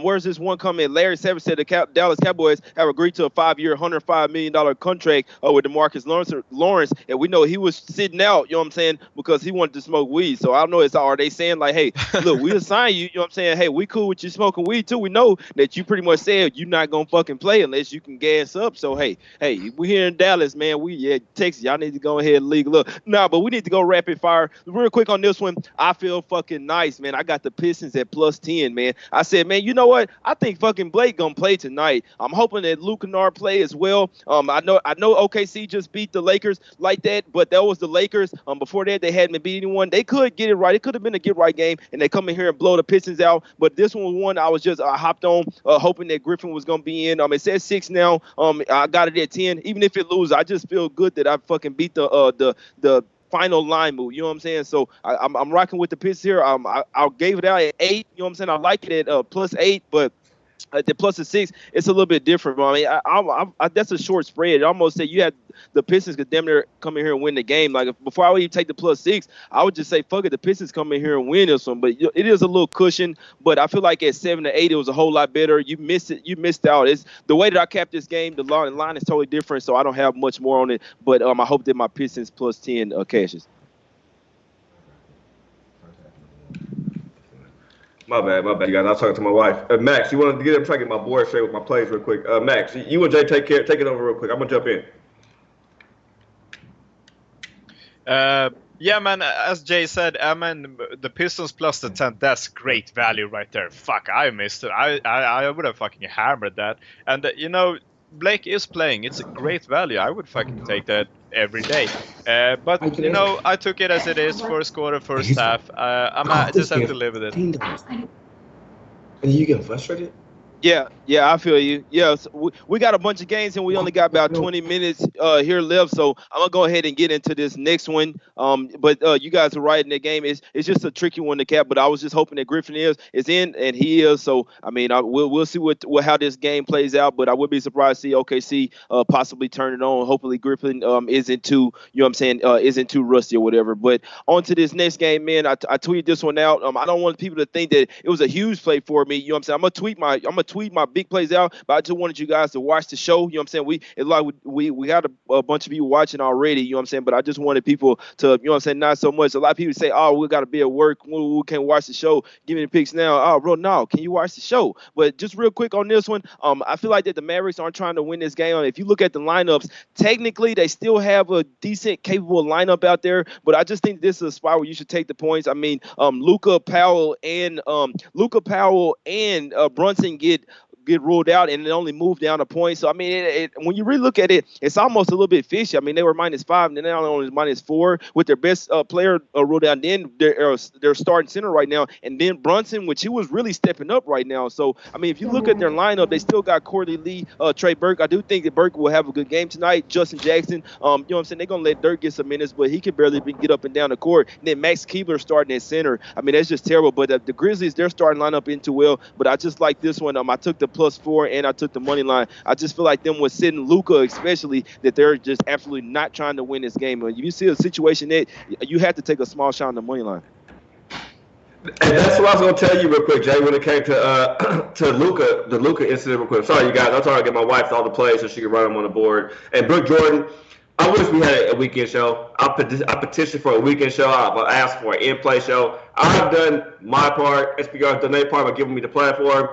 Where's this one coming? Larry Savage said the Dallas Cowboys have agreed to a 5-year, $105 million contract with DeMarcus Lawrence, and we know he was sitting out. You know what I'm saying? Because he wanted to smoke weed. So I don't know. Are they saying like, hey, look, we assign you. You know what I'm saying? Hey, we cool with you smoking weed too. We know that you pretty much said you're not gonna fucking play unless you can gas up. So hey, we here in Dallas, man. Texas, y'all need to go ahead and legal up. But we need to go rapid fire. Real quick on this one, I feel fucking nice, man. I got the Pistons at +10, man. I said, man, you know what? I think fucking Blake gonna play tonight. I'm hoping that Luke Kennard play as well. I know OKC just beat the Lakers like that, but that was the Lakers. Before that, they hadn't beat anyone. They could get it right. It could have been a get right game, and they come in here and blow the Pistons out. But this one was one I was just hopped on, hoping that Griffin was gonna be in. It says 6 now. I got it at 10. Even if it loses, I just feel good that I fucking beat the final line move. You know what I'm saying? So I'm rocking with the Pistons here. I gave it out at 8. You know what I'm saying? I like it at +8, but at the +6, it's a little bit different. I mean, that's a short spread. I almost say you had the Pistons could damn near come in here and win the game. Like before I would even take the +6, I would just say fuck it, the Pistons come in here and win this one. But it is a little cushion. But I feel like at 7 to 8, it was a whole lot better. You missed it. You missed out. It's the way that I capped this game. The line is totally different, so I don't have much more on it. But I hope that my Pistons +10 cashes. My bad, you guys. I was talking to my wife. Max, you wanted to get up, try to get my board straight with my plays real quick. Max, you and Jay take it over real quick. I'm gonna jump in. Yeah, man. As Jay said, I mean, the Pistons +10. That's great value right there. Fuck, I missed it. I would have fucking hammered that. And Blake is playing. It's a great value. I would fucking take that every day. But I took it as it is. First quarter, first half. I just have to live with it. And you getting frustrated? Yeah, I feel you. Yeah, so we got a bunch of games and we only got about 20 minutes here left. So I'm gonna go ahead and get into this next one. But you guys are right in the game. It's just a tricky one to cap. But I was just hoping that Griffin is in, and he is. So I mean, we'll see how this game plays out. But I would be surprised to see OKC possibly turn it on. Hopefully Griffin isn't too, you know what I'm saying, isn't too rusty or whatever. But on to this next game, man. I tweeted this one out. I don't want people to think that it was a huge play for me. You know what I'm saying? I'm gonna tweet my big plays out, but I just wanted you guys to watch the show. You know what I'm saying? We got a bunch of you watching already, you know what I'm saying? But I just wanted people to, you know what I'm saying, not so much. A lot of people say, oh, we got to be at work. We can't watch the show. Give me the picks now. Oh, bro, no. Can you watch the show? But just real quick on this one, I feel like that the Mavericks aren't trying to win this game. If you look at the lineups, technically they still have a decent, capable lineup out there, but I just think this is a spot where you should take the points. I mean, Luka Powell and Brunson get get ruled out, and it only moved down a point. So I mean, when you really look at it, it's almost a little bit fishy. I mean, they were -5, and then they're only -4 with their best player ruled out. And then they're starting center right now, and then Brunson, which he was really stepping up right now. So I mean, if you look at their lineup, they still got Courtney Lee, Trey Burke. I do think that Burke will have a good game tonight. Justin Jackson, you know what I'm saying? They're gonna let Dirk get some minutes, but he can barely get up and down the court. And then Max Keebler starting at center. I mean, that's just terrible. But the Grizzlies, they're starting lineup into well. But I just like this one. I took the +4 and I took the money line. I just feel like them with sitting Luka, especially, that they're just absolutely not trying to win this game. When you see a situation that you have to take a small shot on the money line. And that's what I was going to tell you real quick, Jay, when it came to Luka, the Luka incident real quick. Sorry, you guys. I'm trying to get my wife all the plays so she can run them on the board. And Brooke Jordan, I wish we had a weekend show. I petitioned for a weekend show. I asked for an in-play show. I've done my part. SPR has done their part by giving me the platform.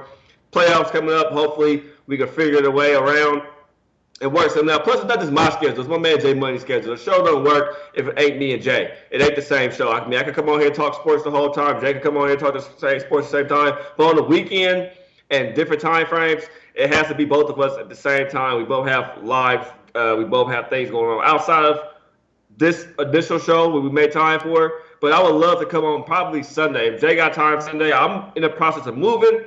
Playoffs coming up. Hopefully, we can figure the way around. It works. And now, plus, it's not just my schedule. It's my man Jay Money's schedule. The show don't work if it ain't me and Jay. It ain't the same show. I mean, I can come on here and talk sports the whole time. Jay can come on here and talk the same sports at the same time. But on the weekend and different time frames, it has to be both of us at the same time. We both have live. We both have things going on outside of this initial show where we made time for. But I would love to come on probably Sunday. If Jay got time Sunday, I'm in the process of moving.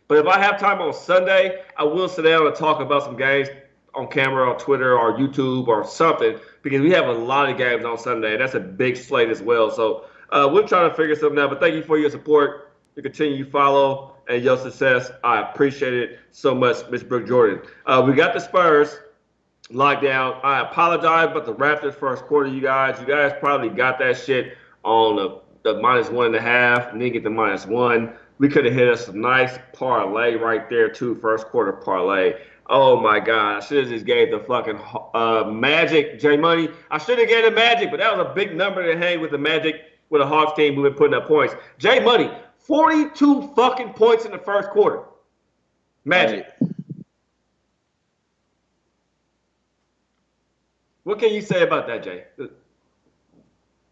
But if I have time on Sunday, I will sit down and talk about some games on camera, on Twitter, or YouTube, or something, because we have a lot of games on Sunday, and that's a big slate as well. So we're trying to figure something out, but thank you for your support, your continued follow, and your success. I appreciate it so much, Miss Brooke Jordan. We got the Spurs locked down. I apologize about the Raptors first quarter, you guys. You guys probably got that shit on the -1.5, and then get the -1. We could have hit us a nice parlay right there, too, first quarter parlay. Oh, my God. I should have just gave the fucking Magic, J Money. I should have gave the Magic, but that was a big number to hang with the Magic, with the Hawks team who've been putting up points. J Money, 42 fucking points in the first quarter. Magic. Right. What can you say about that, Jay?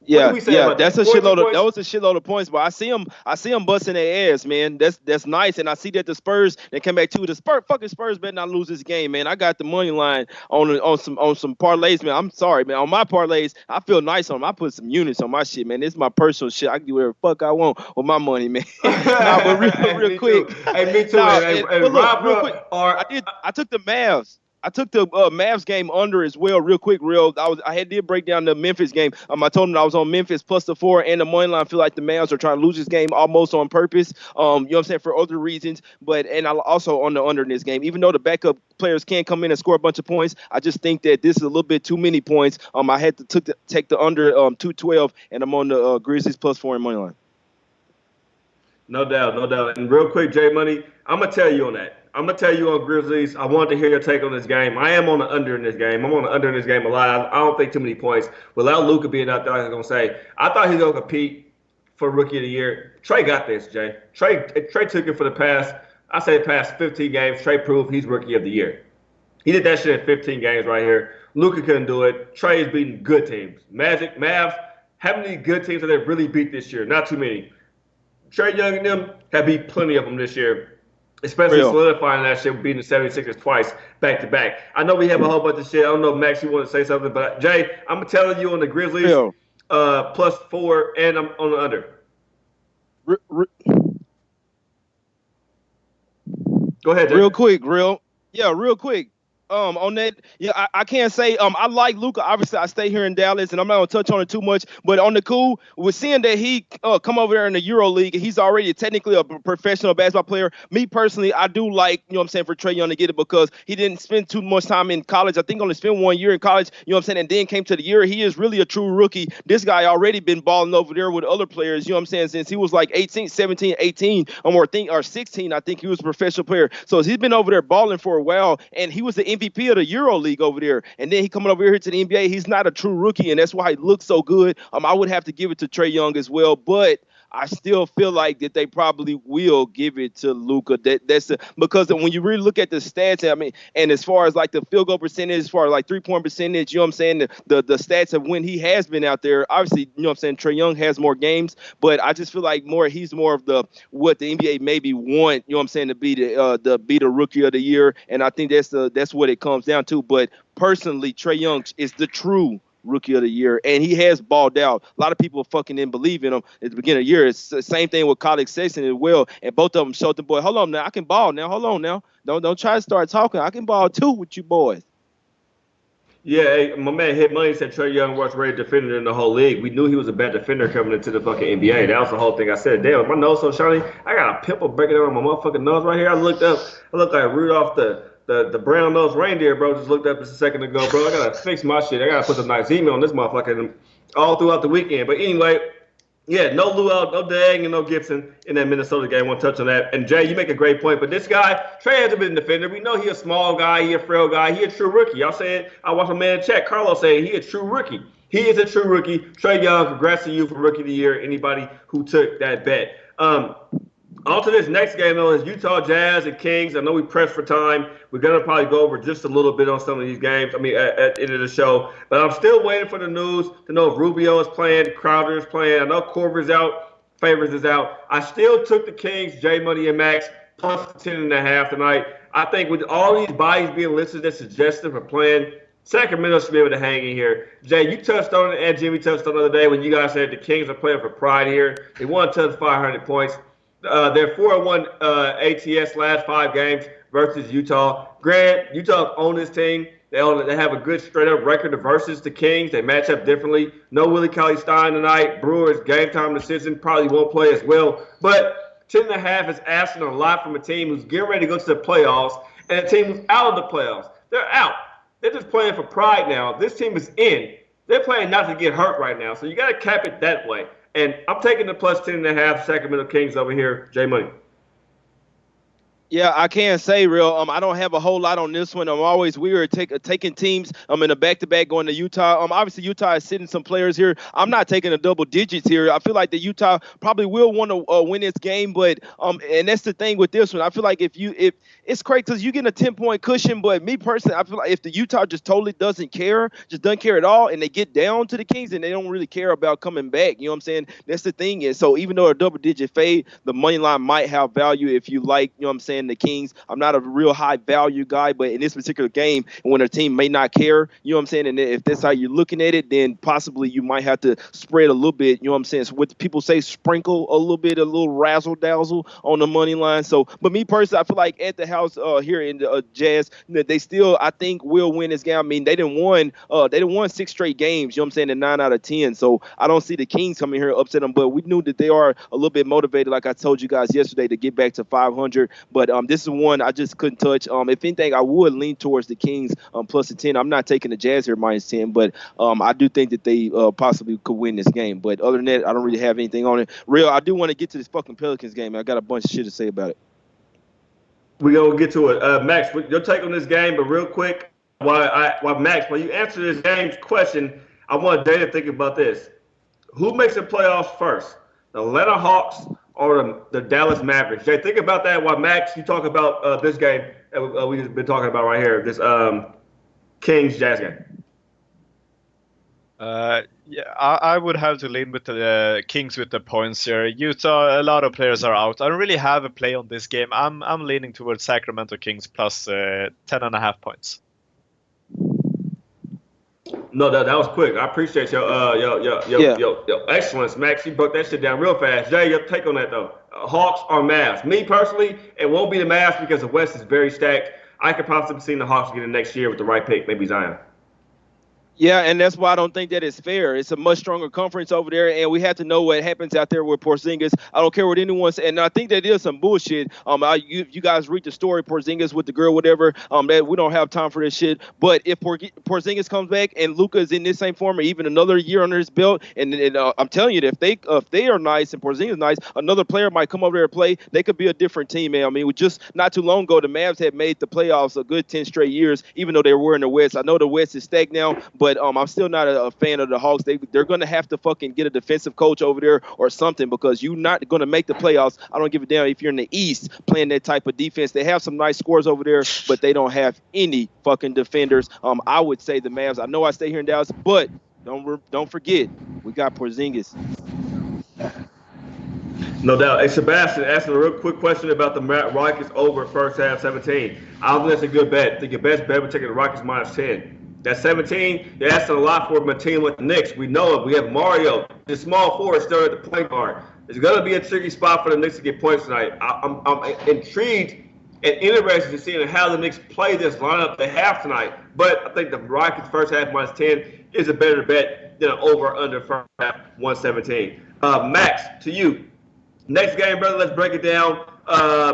Yeah, that's a shitload. That was a shitload of points, but I see them busting their ass, man. That's nice, and I see that the Spurs, they come back too. The fucking Spurs better not lose this game, man. I got the money line on some parlays, man. I'm sorry, man. On my parlays, I feel nice on them. I put some units on my shit, man. This is my personal shit. I can do whatever the fuck I want with my money, man. Nah, but real quick. Hey, me too. Real quick. I took the Mavs. I took the Mavs game under as well, real quick. I did break down the Memphis game. I told them I was on Memphis plus the 4 and the money line. I feel like the Mavs are trying to lose this game almost on purpose. You know what I'm saying, for other reasons. And I also on the under in this game. Even though the backup players can come in and score a bunch of points, I just think that this is a little bit too many points. I had to take the under 212, and I'm on the Grizzlies plus 4 and money line. No doubt. And real quick, J Money, I'm gonna tell you on that. I'm going to tell you on Grizzlies, I wanted to hear your take on this game. I am on the under in this game. I'm on the under in this game a lot. I don't think too many points. Without Luka being out there, I was going to say, I thought he was going to compete for Rookie of the Year. Trey got this, Jay. Trey took it for the past 15 games. Trey proved he's Rookie of the Year. He did that shit in 15 games right here. Luka couldn't do it. Trey is beating good teams. Magic, Mavs, how many good teams have they really beat this year? Not too many. Trey Young and them have beat plenty of them this year. Especially solidifying that shit, beating the 76ers twice, back-to-back. I know we have a whole bunch of shit. I don't know if Max, you want to say something, but Jay, I'm telling you on the Grizzlies, plus 4, and I'm on the under. Go ahead, Jay. Real quick. On that, I can't say I like Luka. Obviously, I stay here in Dallas, and I'm not gonna touch on it too much. But on the cool, we're seeing that he come over there in the Euro League. He's already technically a professional basketball player. Me personally, I do like, you know what I'm saying, for Trey Young to get it because he didn't spend too much time in college. I think only spent 1 year in college, you know what I'm saying, and then came to the Euro. He is really a true rookie. This guy already been balling over there with other players, you know what I'm saying, since he was like 18, 17, 18, or 16, I think he was a professional player. So he's been over there balling for a while, and he was the MVP of the Euro League over there, and then he coming over here to the NBA. He's not a true rookie, and that's why he looks so good. I would have to give it to Trey Young as well, but I still feel like that they probably will give it to Luka. Because when you really look at the stats, I mean, and as far as like the field goal percentage, as far as like 3-point percentage, you know what I'm saying? The stats of when he has been out there, obviously, you know what I'm saying? Trae Young has more games, but I just feel like he's more of what the NBA maybe want, you know what I'm saying, to be the rookie of the year. And I think that's what it comes down to. But personally, Trae Young is the true rookie of the year, and he has balled out. A lot of people fucking didn't believe in him at the beginning of the year. It's the same thing with College Sexton as well, and both of them showed the boy, hold on now, I can ball now. Hold on now. Don't try to start talking. I can ball too with you boys. Yeah, hey, my man Hit Money said Trae Young was ready defender in the whole league. We knew he was a bad defender coming into the fucking NBA. That was the whole thing. I said, damn, my nose so shiny. I got a pimple breaking out on my motherfucking nose right here. I looked up. I look like Rudolph the brown-nosed reindeer, bro. Just looked up just a second ago, bro. I got to fix my shit. I got to put some nice email on this motherfucker all throughout the weekend. But anyway, yeah, no Luau, no Dang, and no Gibson in that Minnesota game. I want to touch on that. And, Jay, you make a great point. But this guy, Trae hasn't been a defender. We know he a small guy. He a frail guy. He a true rookie. Y'all saying, I watched my man Chat, Carlos saying he a true rookie. He is a true rookie. Trae Young, congrats to you for Rookie of the Year, anybody who took that bet. On to this next game, though, is Utah Jazz and Kings. I know we pressed for time. We're going to probably go over just a little bit on some of these games, at the end of the show. But I'm still waiting for the news to know if Rubio is playing, Crowder is playing. I know Korver's out, Favors is out. I still took the Kings, J Money and Max, plus 10.5 tonight. I think with all these bodies being listed as suggested for playing, Sacramento should be able to hang in here. Jay, you touched on it, and Jimmy touched on it the other day when you guys said the Kings are playing for pride here. They won to 500 points. They're 4-1 ATS last 5 games versus Utah. Grant, Utah own this team. They have a good straight-up record versus the Kings. They match up differently. No Willie Cauley-Stein tonight. Brewers, game-time decision, probably won't play as well. But 10.5 is asking a lot from a team who's getting ready to go to the playoffs and a team who's out of the playoffs. They're out. They're just playing for pride now. This team is in. They're playing not to get hurt right now. So you got to cap it that way. And I'm taking the plus 10.5 Sacramento Kings over here. J Money. Yeah, I can't say real. I don't have a whole lot on this one. I'm always weird taking teams. I'm in a back-to-back going to Utah. Obviously Utah is sitting some players here. I'm not taking the double digits here. I feel like the Utah probably will want to win this game, but and that's the thing with this one. I feel like if it's crazy because you get a 10-point cushion, but me personally, I feel like if the Utah just totally doesn't care at all, and they get down to the Kings and they don't really care about coming back. You know what I'm saying? That's the thing. And so even though a double-digit fade, the money line might have value if you like. You know what I'm saying? The Kings. I'm not a real high value guy, but in this particular game, when a team may not care, you know what I'm saying? And if that's how you're looking at it, then possibly you might have to spread a little bit, you know what I'm saying? So what people say, sprinkle a little razzle dazzle on the money line. So, but me personally, I feel like at the house here in the Jazz, they still, I think, will win this game. I mean, they didn't won 6 straight games, you know what I'm saying, in 9 out of 10. So I don't see the Kings coming here upset them, but we knew that they are a little bit motivated, like I told you guys yesterday, to get back to 500. But this is one I just couldn't touch. If anything, I would lean towards the Kings plus the 10. I'm not taking the Jazz here minus 10, but I do think that they possibly could win this game. But other than that, I don't really have anything on it. Real, I do want to get to this fucking Pelicans game. I got a bunch of shit to say about it. We're going to get to it. Max, your take on this game, but real quick, Max, when you answer this game's question, I want Jay to think about this. Who makes the playoffs first? The Atlanta Hawks or the Dallas Mavericks? Jay, think about that while Max, you talk about this game we've been talking about right here, this Kings-Jazz game. Yeah, I would have to lean with the Kings with the points here. Utah, a lot of players are out. I don't really have a play on this game. I'm leaning towards Sacramento Kings plus 10.5 points. No, that was quick. I appreciate your excellence, Max. You broke that shit down real fast. Jay, your take on that though? Hawks or Mavs? Me personally, it won't be the Mavs because the West is very stacked. I could possibly see the Hawks get it next year with the right pick, maybe Zion. Yeah, and that's why I don't think that it's fair. It's a much stronger conference over there, and we have to know what happens out there with Porzingis. I don't care what anyone says, and I think that is some bullshit. You guys read the story, Porzingis with the girl, whatever. That we don't have time for this shit. But if Porzingis comes back and Luka's in this same form, or even another year under his belt, and I'm telling you, that if they are nice and Porzingis is nice, another player might come over there and play. They could be a different team, man. I mean, just not too long ago, the Mavs had made the playoffs a good 10 straight years, even though they were in the West. I know the West is stacked now, but but I'm still not a fan of the Hawks. They're going to have to fucking get a defensive coach over there or something, because you're not going to make the playoffs. I don't give a damn if you're in the East playing that type of defense. They have some nice scores over there, but they don't have any fucking defenders. I would say the Mavs. I know I stay here in Dallas, but don't forget, we got Porzingis. No doubt. Hey, Sebastian, asking a real quick question about the Rockets over first half 17. I don't think that's a good bet. I think your best bet would take the Rockets minus 10. That 17, you're asking a lot for a team with the Knicks. We know it. We have Mario, the small forward, still at the point guard. It's going to be a tricky spot for the Knicks to get points tonight. I'm intrigued and interested in seeing how the Knicks play this lineup they have tonight. But I think the Rockets first half minus 10 is a better bet than an over-under first half 117. Max, to you. Next game, brother, let's break it down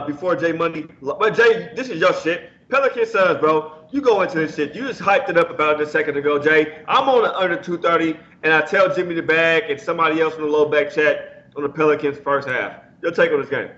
before Jay Money. But Jay, this is your shit. Pelican Suns, bro. You go into this shit. You just hyped it up about it a second ago, Jay. I'm on the under 230, and I tell Jimmy the Bag and somebody else in the low back chat on the Pelicans first half. Your take on this game?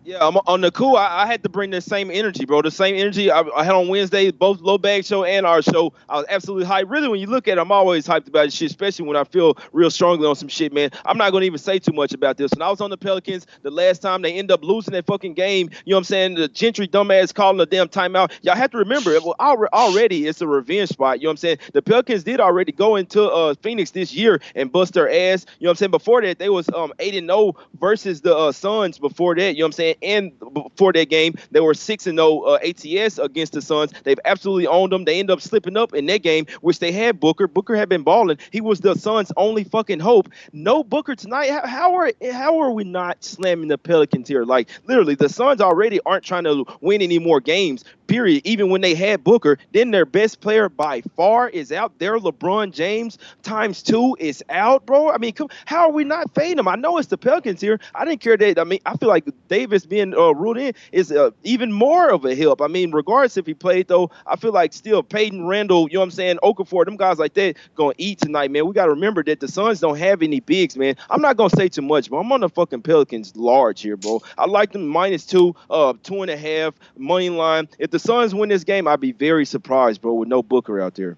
Yeah, I'm on the cool. I had to bring the same energy, bro. The same energy I had on Wednesday, both Low Bag Show and our show. I was absolutely hyped. Really, when you look at it, I'm always hyped about this shit, especially when I feel real strongly on some shit, man. I'm not going to even say too much about this. When I was on the Pelicans, the last time they end up losing that fucking game, you know what I'm saying? The Gentry dumbass calling a damn timeout. Y'all have to remember, already it's a revenge spot. You know what I'm saying? The Pelicans did already go into Phoenix this year and bust their ass. You know what I'm saying? Before that, they was 8-0 versus the Suns before that. You know what I'm saying? And before that game, they were 6-0 ATS against the Suns. They've absolutely owned them. They end up slipping up in that game, which they had Booker. Booker had been balling. He was the Suns' only fucking hope. No Booker tonight. How are we not slamming the Pelicans here? Like, literally, the Suns already aren't trying to win any more games, period. Even when they had Booker, then their best player by far is out there. LeBron James ×2 is out, bro. I mean, how are we not fading them? I know it's the Pelicans here. I didn't care that. I mean, I feel like Davis being ruled in is even more of a help. I mean, regardless if he played, though, I feel like still Peyton, Randall, you know what I'm saying, Okafor, them guys like that going to eat tonight, man. We got to remember that the Suns don't have any bigs, man. I'm not going to say too much, but I'm on the fucking Pelicans large here, bro. I like them -2, 2.5, money line. If the Suns win this game, I'd be very surprised, bro, with no Booker out there.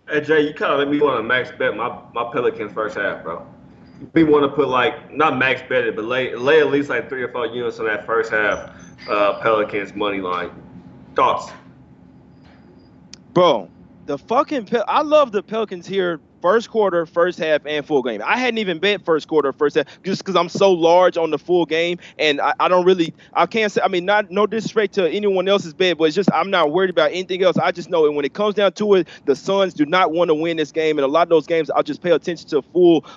Hey, Jay, you kind of let me want to max bet my Pelicans first half, bro. We want to put, like, not max bet it, but lay at least like 3 or 4 units on that first half Pelicans money line. Thoughts? Bro, the fucking I love the Pelicans here. First quarter, first half, and full game. I hadn't even bet first quarter, first half, just because I'm so large on the full game, and I can't say, I mean, no disrespect to anyone else's bet, but it's just I'm not worried about anything else. I just know it when it comes down to it, the Suns do not want to win this game, and a lot of those games, I'll just pay attention to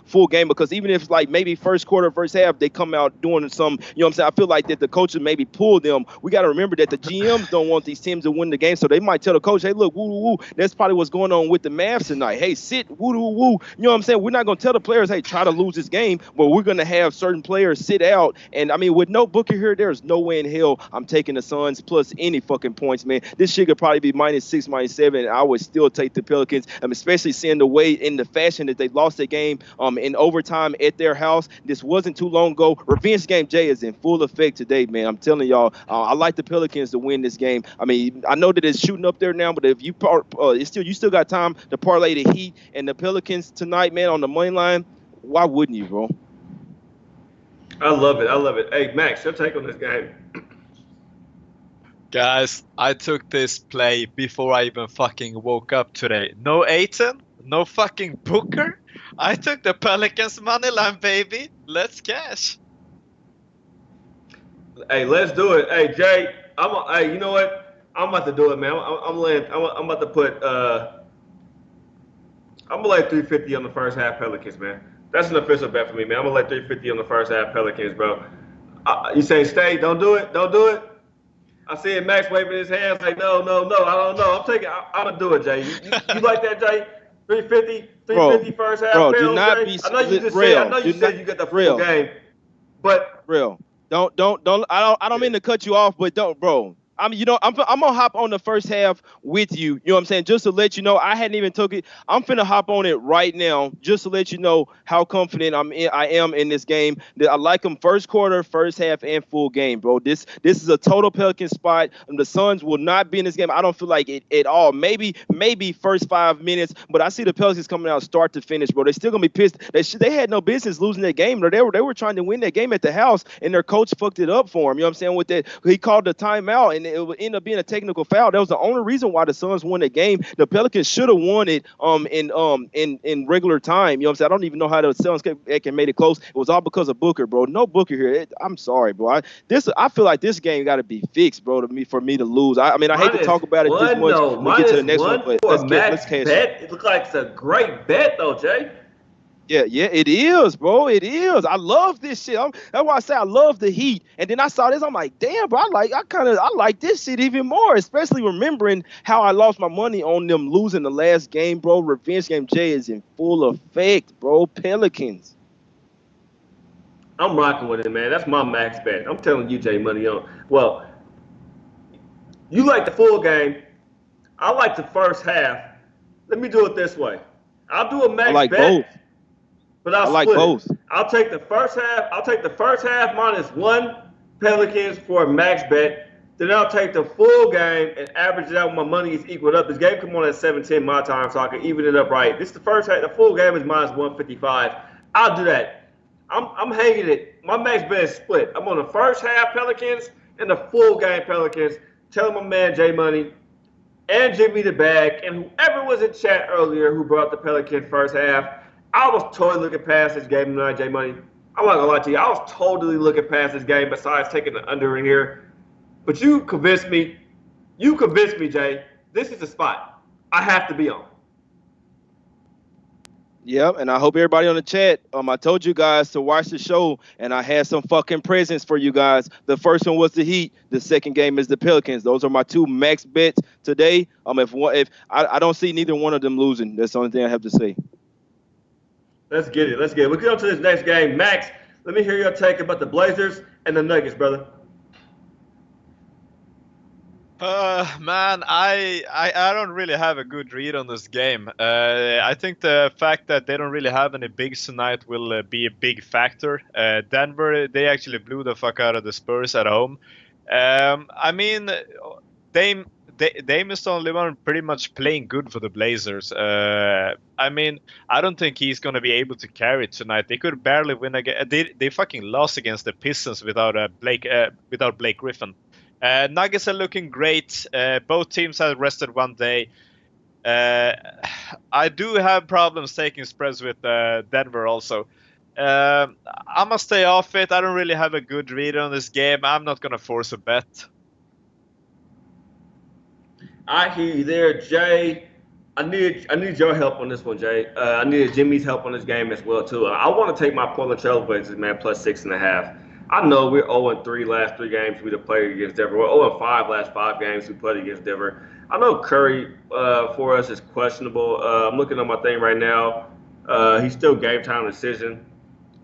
full game, because even if, like, maybe first quarter, first half, they come out doing some, you know what I'm saying, I feel like that the coaches maybe pull them. We got to remember that the GMs don't want these teams to win the game, so they might tell the coach, hey, look, woo. That's probably what's going on with the Mavs tonight. Hey, sit, woo. You know what I'm saying? We're not going to tell the players, hey, try to lose this game, but we're going to have certain players sit out. And, I mean, with no Booker here, there's no way in hell I'm taking the Suns plus any fucking points, man. This shit could probably be -6, -7, and I would still take the Pelicans, especially seeing the way in the fashion that they lost the game in overtime at their house. This wasn't too long ago. Revenge game, Jay, is in full effect today, man. I'm telling y'all, I like the Pelicans to win this game. I mean, I know that it's shooting up there now, but if you you still got time to parlay the Heat and the Pelicans tonight, man, on the money line, why wouldn't you, bro? I love it. Hey, Max, your take on this game? Guys, I took this play before I even fucking woke up today. No Aiton, no fucking Booker. I took the Pelicans money line, baby. Let's cash. Hey, let's do it. Hey, Jay, hey, you know what? I'm about to do it, man. I'm about to put I'm gonna lay 350 on the first half Pelicans, man. That's an official bet for me, man. I'm gonna lay 350 on the first half Pelicans, bro. You say stay? Don't do it. I see it. Max waving his hands like no. I don't know. I'm gonna do it, Jay. You like that, Jay? 350 first half. Bro, Pels, do not Jay? be. I know you just real, said. I know you said you got the full game, but real. Don't. I don't mean to cut you off, but don't, bro. I'm gonna hop on the first half with you. You know what I'm saying? Just to let you know, I hadn't even took it. I'm finna hop on it right now, just to let you know how confident I am in this game. That I like them first quarter, first half, and full game, bro. This is a total Pelican spot. The Suns will not be in this game. I don't feel like it at all. Maybe first 5 minutes, but I see the Pelicans coming out start to finish, bro. They're still gonna be pissed. They had no business losing that game. They were trying to win that game at the house, and their coach fucked it up for them. You know what I'm saying? With that, he called the timeout, and it would end up being a technical foul. That was the only reason why the Suns won that game. The Pelicans should have won it in regular time. You know what I'm saying? I don't even know how the Suns can made it close. It was all because of Booker, bro. No Booker here. I'm sorry, bro. I feel like this game got to be fixed, bro. For me to lose. I mean, I hate to talk about it this much. We'll get to the next one, but let's cash it. It looks like it's a great bet, though, Jay. Yeah, it is, bro. It is. I love this shit. That's why I say I love the Heat. And then I saw this. I'm like, damn, bro. I like this shit even more, especially remembering how I lost my money on them losing the last game, bro. Revenge game J is in full effect, bro. Pelicans. I'm rocking with it, man. That's my max bet. I'm telling you, Jay Money on. Well, you like the full game. I like the first half. Let me do it this way. I'll do a max bet. I like both. But I like both. I'll take the first half. I'll take the first half -1 Pelicans for a max bet. Then I'll take the full game and average it out when my money is equaled up. This game come on at 7:10 my time, so I can even it up right. This is the first half. The full game is -155. I'll do that. I'm hanging it. My max bet is split. I'm on the first half Pelicans and the full game Pelicans. Telling my man J Money and Jimmy the Bag and whoever was in chat earlier who brought the Pelican first half. I was totally looking past this game tonight, J Money. I'm not gonna lie to you. I was totally looking past this game besides taking the under in here. But you convinced me. You convinced me, Jay. This is the spot I have to be on. Yep, and I hope everybody on the chat, I told you guys to watch the show, and I had some fucking presents for you guys. The first one was the Heat. The second game is the Pelicans. Those are my two max bets today. If I don't see neither one of them losing. That's the only thing I have to say. Let's get it. We'll get on to this next game. Max, let me hear your take about the Blazers and the Nuggets, brother. Man, I don't really have a good read on this game. I think the fact that they don't really have any bigs tonight will be a big factor. Denver, they actually blew the fuck out of the Spurs at home. I mean, Dame is the only one pretty much playing good for the Blazers. I mean, I don't think he's going to be able to carry it tonight. They could barely win again. They fucking lost against the Pistons without Blake Griffin. Nuggets are looking great. Both teams have rested one day. I do have problems taking spreads with Denver also. I'm going to stay off it. I don't really have a good read on this game. I'm not going to force a bet. I hear you there, Jay. I need your help on this one, Jay. I need Jimmy's help on this game as well, too. I want to take my Portland Trailblazers, man, +6.5. I know we're 0-3 last 3 games we played against Denver. We're 0-5 last 5 games we played against Denver. I know Curry for us is questionable. I'm looking at my thing right now. He's still game time decision.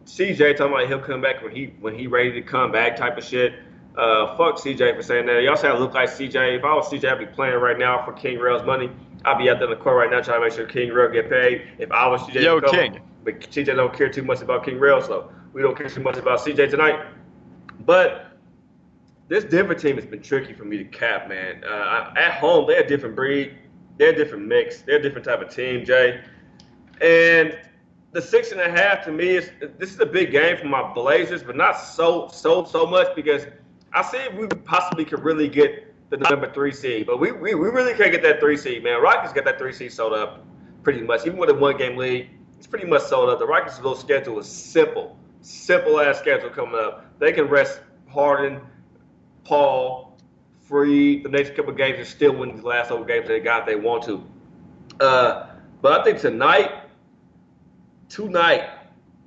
CJ talking about he'll come back when he ready to come back type of shit. Fuck CJ for saying that. Y'all say I look like CJ. If I was CJ, I'd be playing right now for King Rail's money. I'd be out there in the court right now trying to make sure King Rail get paid. If I was CJ, Yo, King. But CJ don't care too much about King Rail, so we don't care too much about CJ tonight. But this Denver team has been tricky for me to cap, man. At home, they're a different breed. They're a different mix. They're a different type of team, Jay. And the 6.5 to me this is a big game for my Blazers, but not so much because I see if we possibly could really get the number 3 seed, but we really can't get that 3 seed, man. Rockets got that 3 seed sold up pretty much. Even with a 1-game lead, it's pretty much sold up. The Rockets' little schedule is simple ass schedule coming up. They can rest Harden, Paul, Free. The next couple of games and still win these last couple games they got if they want to. But I think tonight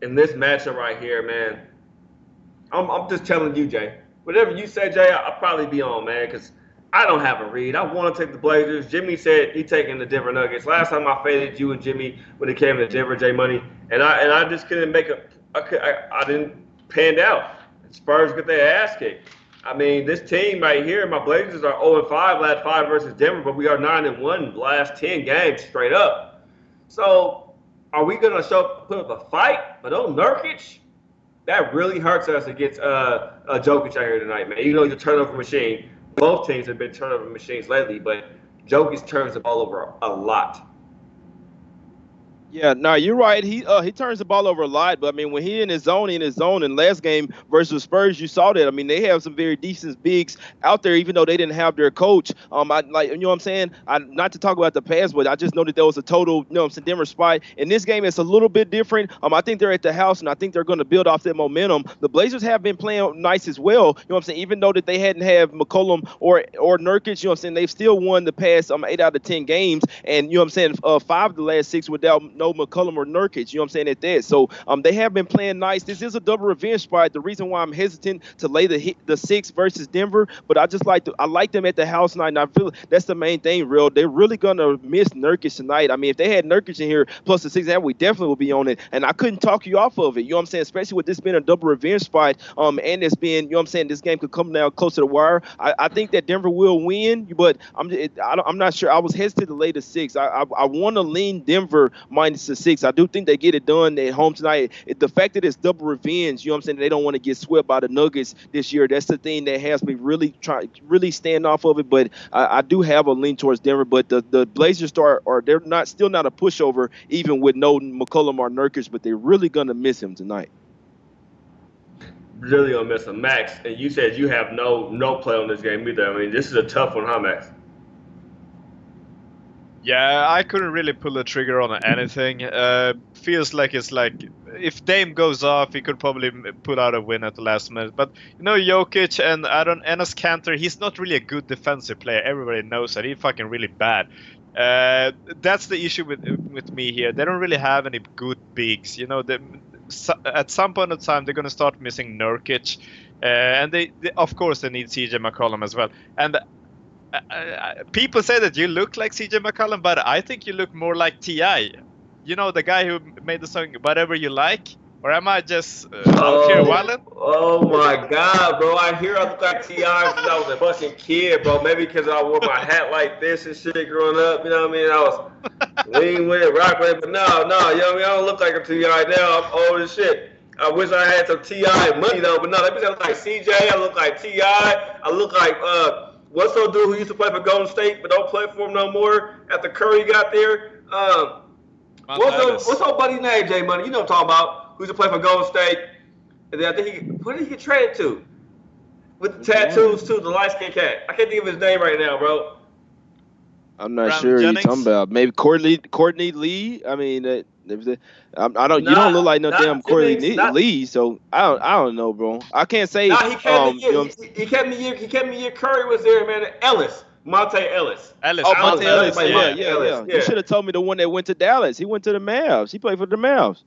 in this matchup right here, man, I'm just telling you, Jay. Whatever you say, Jay, I'll probably be on, man, because I don't have a read. I want to take the Blazers. Jimmy said he taking the Denver Nuggets. Last time I faded you and Jimmy when it came to Denver, J Money, and I just couldn't make I didn't pan out. Spurs get their ass kicked. I mean, this team right here, my Blazers are 0-5 last 5 versus Denver, but we are 9-1 last 10 games straight up. So, are we gonna put up a fight? But Nurkic, that really hurts us against Jokic out here tonight, man. You know he's a turnover machine. Both teams have been turnover machines lately, but Jokic turns the ball over a lot. Yeah, no, you're right. He turns the ball over a lot, but I mean, when he in his zone, in last game versus Spurs, you saw that. I mean, they have some very decent bigs out there, even though they didn't have their coach. I like, you know what I'm saying? Not to talk about the past, but I just know that there was a total, you know, some Denver spot. In this game, it's a little bit different. I think they're at the house, and I think they're going to build off that momentum. The Blazers have been playing nice as well. You know what I'm saying? Even though that they hadn't have McCollum or Nurkic, you know what I'm saying? They've still won the past 8 out of 10 games, and you know what I'm saying? 5 of the last 6 without no McCollum or Nurkic, you know what I'm saying, at that. So they have been playing nice. This is a double revenge spot. The reason why I'm hesitant to lay the 6 versus Denver, but I like them at the house tonight, and I feel that's the main thing, real. They're really gonna miss Nurkic tonight. I mean, if they had Nurkic in here plus the 6, we definitely would be on it. And I couldn't talk you off of it. You know what I'm saying? Especially with this being a double revenge spot, and it's been, you know what I'm saying, this game could come down close to the wire. I think that Denver will win, but I'm not sure. I was hesitant to lay the 6. I want to lean Denver minus the 6. I do think they get it done at home tonight. The fact that it's double revenge, you know what I'm saying, they don't want to get swept by the Nuggets this year. That's the thing that has me really stand off of it. But I do have a lean towards Denver. But the Blazers they're still not a pushover, even with no McCollum or Nurkic, but they're really gonna miss him tonight. Really gonna miss him, Max. And you said you have no play on this game either. I mean, this is a tough one, huh, Max? Yeah, I couldn't really pull the trigger on anything. Feels like it's like if Dame goes off, he could probably put out a win at the last minute. But you know, Jokic and Enes Kanter, he's not really a good defensive player. Everybody knows that. He's fucking really bad. That's the issue with me here. They don't really have any good bigs. You know, at some point in time, they're gonna start missing Nurkic, and they of course they need CJ McCollum as well. And people say that you look like CJ McCollum, but I think you look more like T.I. You know, the guy who made the song Whatever You Like? Or am I just out here wilding? Oh my God, bro. I look like T.I. since I was a fucking kid, bro. Maybe because I wore my hat like this and shit growing up. You know what I mean? I was lean with it, rock with it. But no, you know what I mean? I don't look like a T.I. now. I'm old as shit. I wish I had some T.I. money, though. But no, that means I look like CJ. I look like T.I. I look like what's old dude who used to play for Golden State but don't play for him no more after Curry got there? What's old buddy's name, J Money? You know what I'm talking about. Who used to play for Golden State. And then I think where did he get traded to? With the tattoos, too, the light-skinned cat. I can't think of his name right now, bro. I'm not sure you're talking about. Maybe Courtney Lee. I mean, I don't. You don't look like no damn Courtney Lee. So I don't know, bro. I can't say. Nah, he kept me here. Curry was there, man. Monte Ellis. Monte Ellis. Yeah. You should have told me the one that went to Dallas. He went to the Mavs. He played for the Mavs.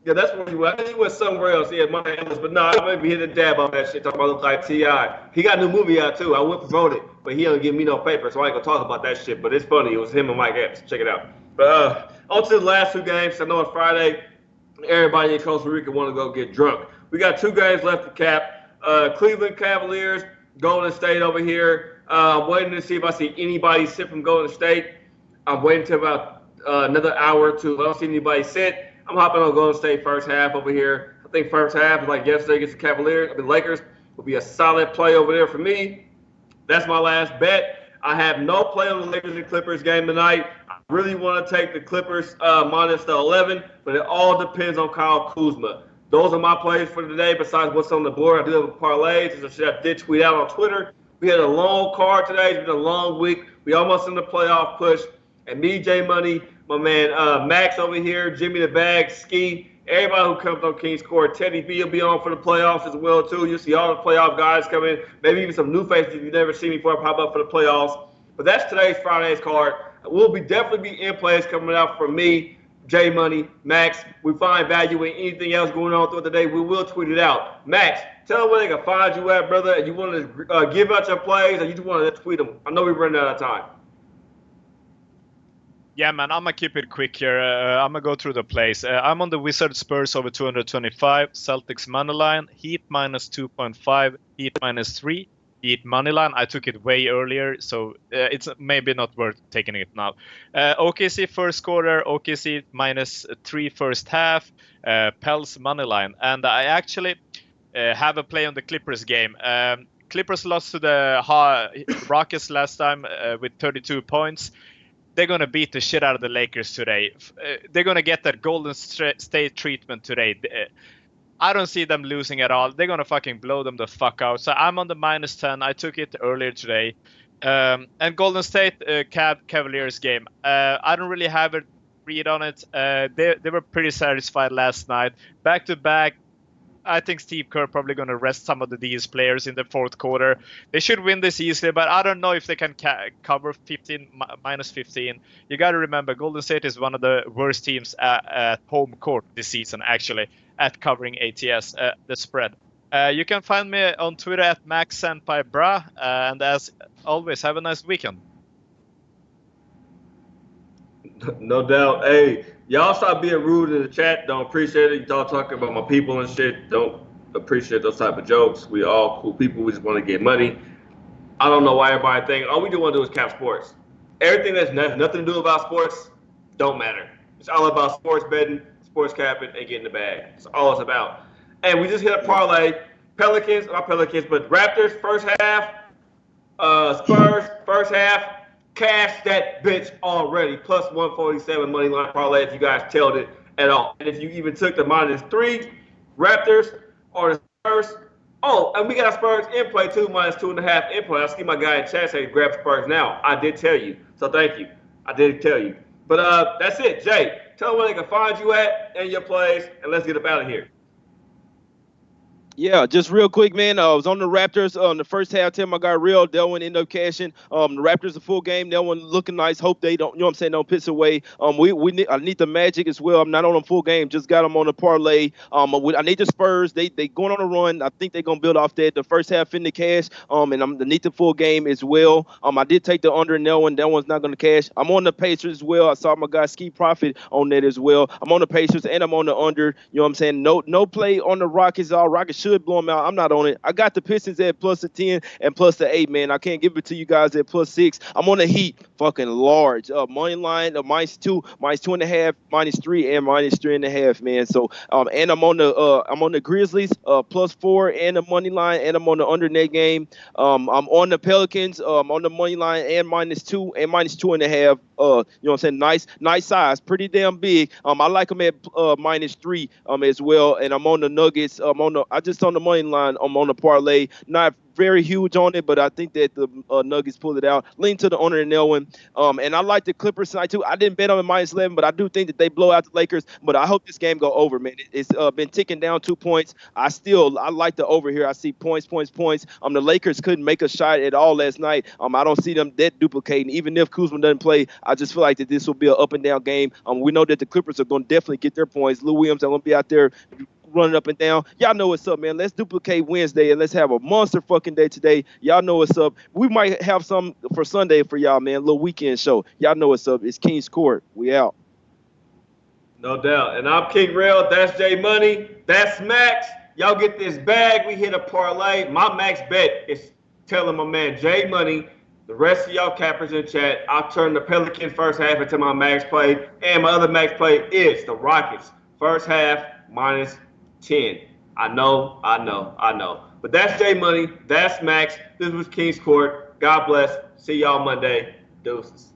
Yeah, that's where he went. I think he went somewhere else. Yeah, Monte Ellis. But no, I maybe hit a dab on that shit. Talking about look like T.I. He got a new movie out too. I went promote it, but he don't give me no paper, so I ain't gonna talk about that shit. But it's funny. It was him and Mike Epps. Check it out. But on to the last 2 games. I know it's Friday. Everybody in Costa Rica want to go get drunk. We got 2 games left to cap. Cleveland Cavaliers, Golden State over here. I'm waiting to see if I see anybody sit from Golden State. I'm waiting till about another hour or 2. If I don't see anybody sit, I'm hopping on Golden State first half over here. I think first half is like yesterday against the Cavaliers. The Lakers will be a solid play over there for me. That's my last bet. I have no play on the Lakers and Clippers game tonight. I really want to take the Clippers minus the 11, but it all depends on Kyle Kuzma. Those are my plays for today besides what's on the board. I do have a parlay, as I did tweet out on Twitter. We had a long card today. It's been a long week. We almost in the playoff push. And me, J Money, my man Max over here, Jimmy the Bag, Ski, everybody who comes on King's Court. Teddy B will be on for the playoffs as well, too. You'll see all the playoff guys come in. Maybe even some new faces you've never seen before pop up for the playoffs. But that's Friday's card. We'll definitely be in plays coming out for me, J Money, Max. We find value in anything else going on throughout the day. We will tweet it out. Max, tell them where they can find you at, brother. And you want to give out your plays, or you just want to tweet them. I know we're running out of time. Yeah, man, I'm gonna keep it quick here. I'm gonna go through the plays. I'm on the Wizards Spurs over 225, Celtics money line, Heat minus 2.5, Heat minus 3, Heat money line. I took it way earlier, so it's maybe not worth taking it now. OKC first quarter, OKC minus 3 first half, Pels money line, and I actually have a play on the Clippers game. Clippers lost to the Rockets last time with 32 points. They're going to beat the shit out of the Lakers today. They're going to get that Golden State treatment today. I don't see them losing at all. They're going to fucking blow them the fuck out. So I'm on the minus 10. I took it earlier today. And Golden State Cavaliers game. I don't really have a read on it. They were pretty satisfied last night. Back to back. I think Steve Kerr probably going to rest some of these players in the fourth quarter. They should win this easily, but I don't know if they can cover 15 minus 15. You got to remember, Golden State is one of the worst teams at home court this season, actually, at covering ATS, the spread. You can find me on Twitter at MaxSenpaiBra, and as always, have a nice weekend. No doubt. Hey, y'all stop being rude in the chat. Don't appreciate it. Y'all talking about my people and shit. Don't appreciate those type of jokes. We all cool people. We just want to get money. I don't know why everybody think all we do want to do is cap sports. Everything that's nothing to do about sports don't matter. It's all about sports betting, sports capping, and getting the bag. It's all it's about. And we just hit a parlay. Pelicans, not Pelicans, but Raptors first half. Spurs first half. Cash that bitch already. Plus 147 money line parlay if you guys tailed it at all. And if you even took the minus 3 Raptors or the Spurs. Oh, and we got Spurs in play too, minus 2.5 in play. I see my guy in chat say grab Spurs now. I did tell you. So thank you. I did tell you. But that's it. Jay, tell them where they can find you at and your plays, and let's get up out of here. Yeah, just real quick, man. I was on the Raptors on the first half. Tell my guy real. That one ended up cashing. The Raptors a full game. That one looking nice. Hope they don't, you know what I'm saying, don't piss away. I need the Magic as well. I'm not on a full game. Just got them on the parlay. I need the Spurs. They going on a run. I think they're gonna build off that. The first half in the cash. And I need the full game as well. I did take the under in that one. That one's not gonna cash. I'm on the Pacers as well. I saw my guy Ski Profit on that as well. I'm on the Pacers and I'm on the under. You know what I'm saying? No play on the Rockets. Rockets should blow them out. I'm not on it. I got the Pistons at plus the 10 and plus the 8, man. I can't give it to you guys at plus 6. I'm on the Heat, fucking large. Money line minus 2, minus 2.5, minus 3, and minus 3.5, man. So and I'm on the Grizzlies plus 4 and the money line, and I'm on the under net game. I'm on the Pelicans on the money line and minus 2 and minus 2.5. You know what I'm saying? Nice size, pretty damn big. I like them at minus 3 as well. And I'm on the Nuggets. I just on the money line. I'm on the parlay. Not very huge on it, but I think that the Nuggets pulled it out. Lean to the under in that one. And I like the Clippers tonight too. I didn't bet on minus 11, but I do think that they blow out the Lakers. But I hope this game go over, man. It's been ticking down 2 points. I like the over here. I see points. The Lakers couldn't make a shot at all last night. I don't see them that duplicating. Even if Kuzma doesn't play, I just feel like that this will be an up and down game. We know that the Clippers are going to definitely get their points. Lou Williams are going to be out there running up and down. Y'all know what's up, man. Let's duplicate Wednesday and let's have a monster fucking day today. Y'all know what's up. We might have some for Sunday for y'all, man. A little weekend show. Y'all know what's up. It's King's Court. We out. No doubt. And I'm King Rail. That's J Money. That's Max. Y'all get this bag. We hit a parlay. My max bet is telling my man J Money. The rest of y'all cappers in chat, I'll turn the Pelicans first half into my max play. And my other max play is the Rockets first half minus 10. I know. But that's J Money. That's Max. This was King's Court. God bless. See y'all Monday. Deuces.